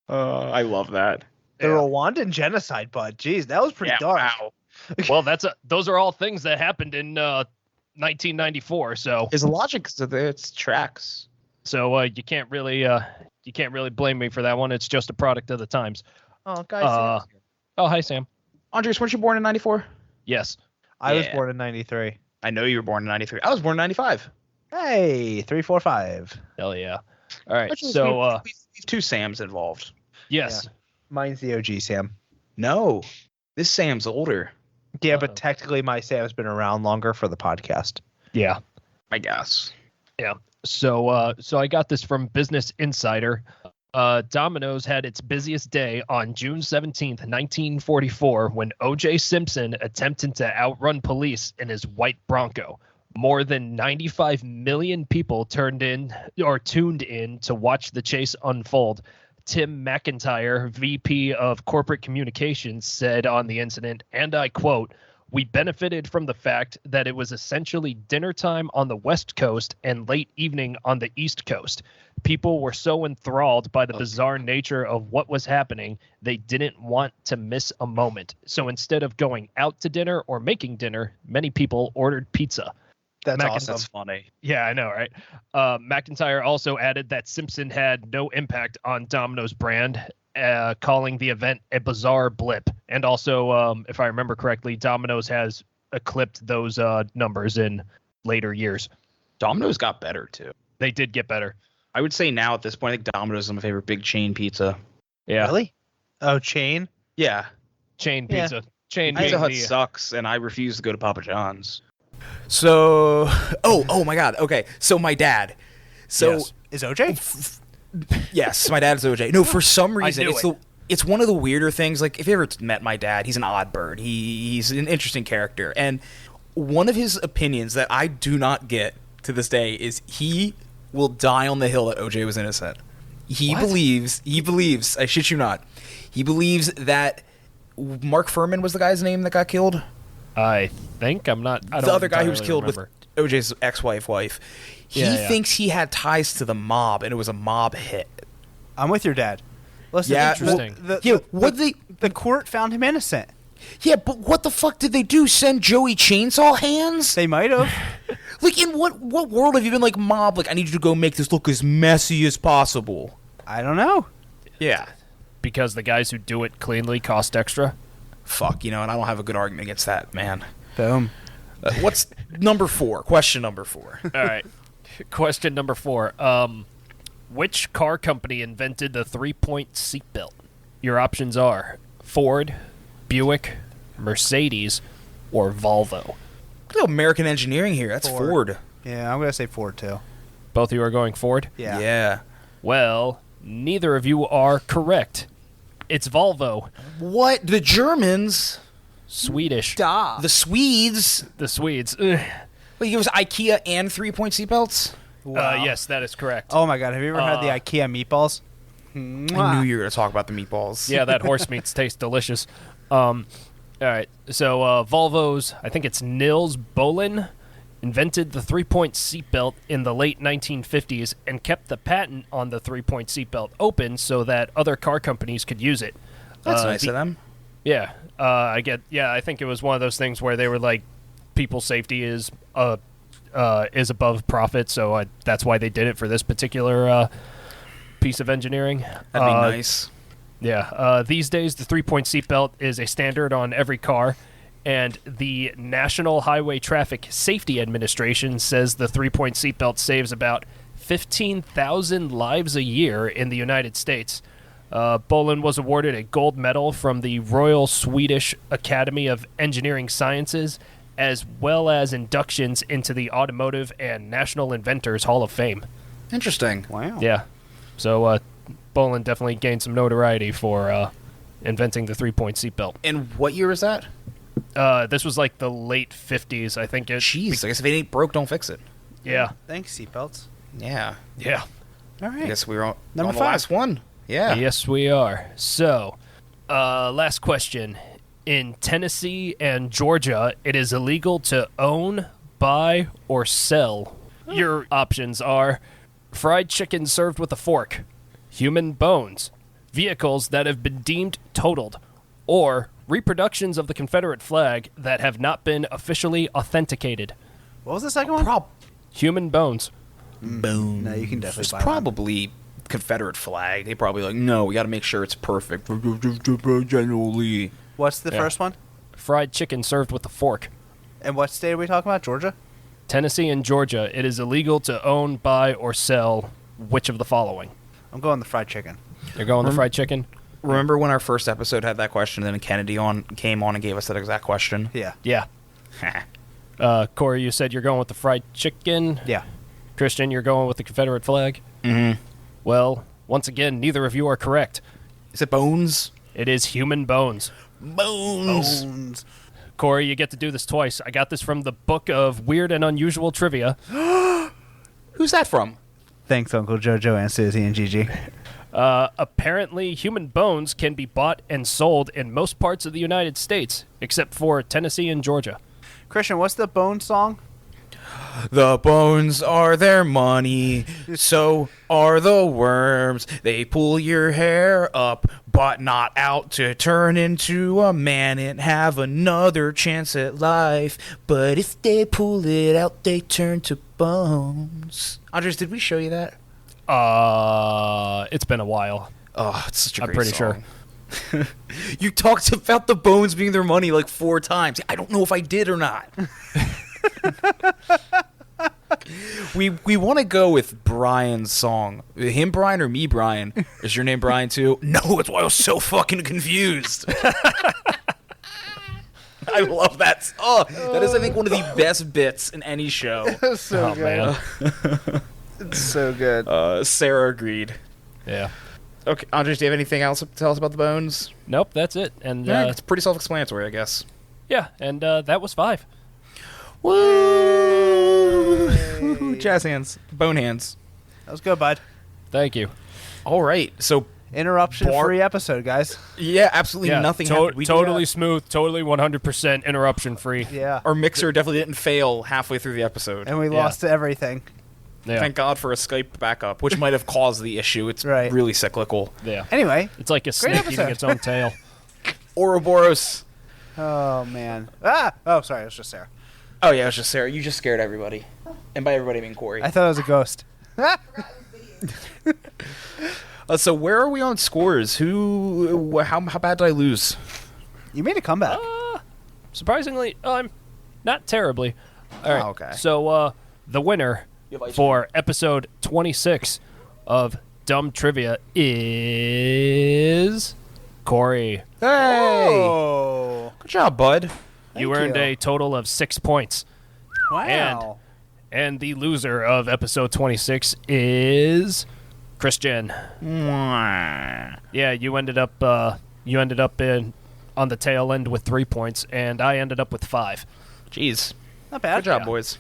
I love that. The Rwandan genocide, bud. Jeez, that was pretty dark. Wow. Well, those are all things that happened in 1994. So His logic is its tracks. So you can't really blame me for that one. It's just a product of the times. Oh, guys. Oh, hi, Sam. Andres, weren't you born in 94? Yes. I was born in 93. I know you were born in 93. I was born in 95. Hey, 3, 4, 5. Hell yeah. All right. Which is- So we have two Sams involved. yes. Mine's the OG Sam. No, this Sam's older, Yeah, Uh-oh. but technically my Sam's been around longer for the podcast. Yeah. I guess. So I got this from Business Insider. Domino's had its busiest day on June 17th, 1944, when O.J. Simpson attempted to outrun police in his white Bronco. More than 95 million people tuned in to watch the chase unfold. Tim McIntyre, VP of Corporate Communications, said on the incident, and I quote, "We benefited from the fact that it was essentially dinner time on the West Coast and late evening on the East Coast. People were so enthralled by the bizarre nature of what was happening, they didn't want to miss a moment. So instead of going out to dinner or making dinner, many people ordered pizza." That's Mac- awesome. That's funny. Yeah, I know, right? McIntyre also added that Simpson had no impact on Domino's brand, calling the event a bizarre blip. And also, if I remember correctly, Domino's has eclipsed those numbers in later years. Domino's got better too. They did get better. I would say now at this point, I think Domino's is my favorite big chain pizza. Yeah, Really? Oh, chain? Yeah, chain Yeah. pizza. Chain Pizza being Hut the- sucks, and I refuse to go to Papa John's. So, oh my God. Okay, so my dad. So Yes. Is OJ? yes, my dad's OJ. No, for some reason knew it's one of the weirder things. Like if you ever met my dad, he's an odd bird. He's an interesting character, and one of his opinions that I do not get to this day is he will die on the hill that OJ was innocent. He believes. I shit you not. He believes that Mark Furman was the guy's name that got killed. I think I'm not. I don't The other guy who was entirely killed remember. with OJ's wife. He Yeah. thinks he had ties to the mob, and it was a mob hit. I'm with your dad. Listen, Yeah, Interesting. The court found him innocent. Yeah, but what the fuck did they do? Send Joey Chainsaw Hands? They might have. Like, in what world have you been like, mob, like, I need you to go make this look as messy as possible? I don't know. Yeah. Because the guys who do it cleanly cost extra. Fuck, and I don't have a good argument against that, man. Boom. What's number 4? Question number 4. All right. Question number 4. Which car company invented the 3-point seatbelt? Your options are Ford, Buick, Mercedes, or Volvo. Little American engineering here. That's Ford. Yeah, I'm going to say Ford, too. Both of you are going Ford? Yeah. Well, neither of you are correct. It's Volvo. What? The Germans? Swedish. The Swedes? The Swedes. Ugh. Wait, it was IKEA and 3-point seatbelts? Wow. Yes, that is correct. Oh, my God. Have you ever had the IKEA meatballs? I knew you were going to talk about the meatballs. Yeah, that horse meats taste delicious. All right, so Volvo's, I think it's Nils Bohlin, invented the 3-point seatbelt in the late 1950s and kept the patent on the 3-point seatbelt open so that other car companies could use it. That's nice of them. Yeah, I think it was one of those things where they were like, people's safety is above profit, so that's why they did it for this particular piece of engineering. That'd be nice. Yeah. These days, the 3-point seatbelt is a standard on every car, and the National Highway Traffic Safety Administration says the 3-point seatbelt saves about 15,000 lives a year in the United States. Bolin was awarded a gold medal from the Royal Swedish Academy of Engineering Sciences as well as inductions into the Automotive and National Inventors Hall of Fame. Interesting. Wow. Yeah. So Bolin definitely gained some notoriety for inventing the 3-point seatbelt. And what year is that? This was like the late 50s, I think. Jeez, I guess if it ain't broke, don't fix it. Yeah. Thanks, seatbelts. Yeah. Yeah. All I right. guess we were on Number the 5. last one. Yeah. Yes, we are. So, last question. In Tennessee and Georgia, it is illegal to own, buy, or sell. Your options are fried chicken served with a fork, human bones, vehicles that have been deemed totaled, or reproductions of the Confederate flag that have not been officially authenticated. What was the second one? Human bones. Boom. No, you can definitely It's buy that. probably Confederate flag. They probably like, no, we got to make sure it's perfect. General Lee. What's the Yeah. first one? Fried chicken served with a fork. And what state are we talking about? Georgia? Tennessee and Georgia, it is illegal to own, buy, or sell which of the following? I'm going the fried chicken. You're going the fried chicken? Remember when our first episode had that question, and then Kennedy came on and gave us that exact question? Yeah. Yeah. Corey, you said you're going with the fried chicken. Yeah. Christian, you're going with the Confederate flag. Mm-hmm. Well, once again, neither of you are correct. Is it bones? It is human bones. Bones. Bones. Corey, you get to do this twice. I got this from the Book of Weird and Unusual Trivia. Who's that from? Thanks, Uncle Jojo and Susie and Gigi. Apparently, human bones can be bought and sold in most parts of the United States, except for Tennessee and Georgia. Christian, what's the bone song? The bones are their money, so are the worms. They pull your hair up, but not out to turn into a man and have another chance at life. But if they pull it out, they turn to bones. Andres, did we show you that? It's been a while. Oh, it's such a I'm great pretty song. You talked about the bones being their money like 4 times. I don't know if I did or not. We want to go with Brian's song. Him, Brian, or me, Brian? Is your name Brian too? No, that's why I was so fucking confused. I love that. Oh, that is, I think, one of the best bits in any show. So Man. It's so good. Sarah agreed. Yeah. Okay, Andres, do you have anything else to tell us about the bones? Nope, that's it. And It's pretty self-explanatory, I guess. yeah, and that was 5. Woo! Jazz hands, bone hands. That was good, bud. Thank you. All right, so Interruption-free episode, guys. yeah, absolutely Yeah, nothing happened. We did, totally smooth, totally 100% interruption free. Yeah. our mixer definitely didn't fail halfway through the episode. And we Yeah. lost everything. Yeah. Thank God for a Skype backup, which might have caused the issue. It's Right. really cyclical. Yeah. Anyway. It's like a snake eating episode. its own tail. Ouroboros. Oh, man. Ah! Oh, sorry. It was just Sarah. Oh yeah, it was just Sarah. You just scared everybody, and by everybody I mean Corey. I thought it was a ghost. So where are we on scores? How bad did I lose? You made a comeback. Surprisingly, I'm not terribly. All right. Oh, okay. So the winner You have ice for episode 26 of Dumb Trivia is Corey. Hey, Oh. good job, bud. You Thank earned you. a total of 6 points. Wow. And the loser of episode 26 is Christian. Yeah, you ended up in on the tail end with 3 points, and I ended up with 5. Jeez, Not bad. good job, Yeah. boys.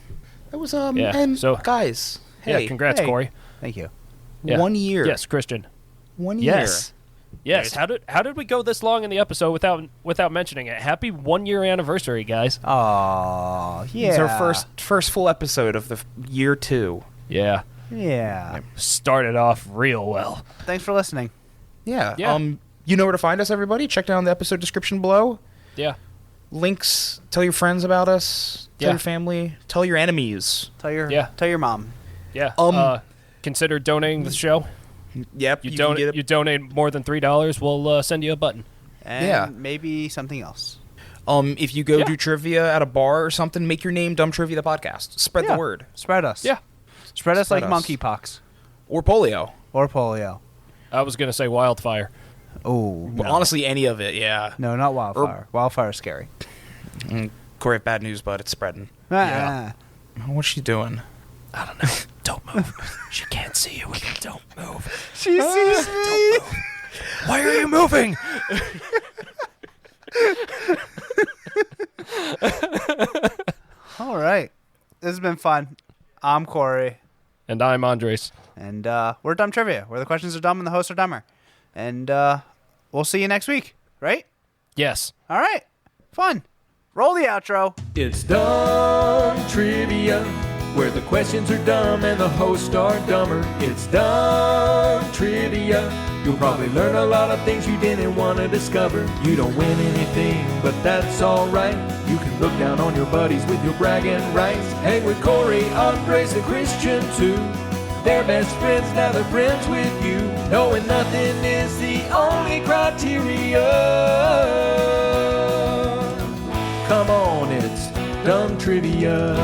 That was Yeah, and so- guys, hey, Yeah, congrats, hey. Corey. Thank you. Yeah. 1 year. Yes, Christian. 1 year. Yes. Yes. How did we go this long in the episode without mentioning it? Happy 1 year anniversary, guys. Oh, yeah. It's our first full episode of the year 2. Yeah. Yeah. Started off real well. Thanks for listening. Yeah. Yeah. You know where to find us, everybody. Check down the episode description below. Yeah. Links. Tell your friends about us. Tell Yeah. your family. Tell your enemies. Tell your mom. Yeah. Um, Consider donating the show. Yep. You, can don't. get it. You donate more than $3, we'll send you a button. And Yeah. maybe something else. If you go Yeah. do trivia at a bar or something, make your name Dumb Trivia the Podcast. Spread Yeah. the word. Spread us. Yeah. Spread us Spread like us. monkeypox Or polio. or polio. I was gonna say wildfire. Oh, But no. honestly, any of it, yeah. No, not wildfire. Wildfire's scary. Corey, bad news, bud. It's spreading. Yeah. What's she doing? I don't know. Don't move. She can't see you. Don't move. She sees me. Why are you moving? All right. This has been fun. I'm Corey. And I'm Andres. And we're Dumb Trivia, where the questions are dumb and the hosts are dumber. And we'll see you next week, right? Yes. All right. Fun. Roll the outro. It's Dumb Trivia, where the questions are dumb and the hosts are dumber. It's Dumb Trivia. You'll probably learn a lot of things you didn't want to discover. You don't win anything, but that's alright. You can look down on your buddies with your bragging rights. Hang with Corey, Andres, and Christian too. They're best friends, now they're friends with you. Knowing nothing is the only criteria. Come on, it's Dumb Trivia.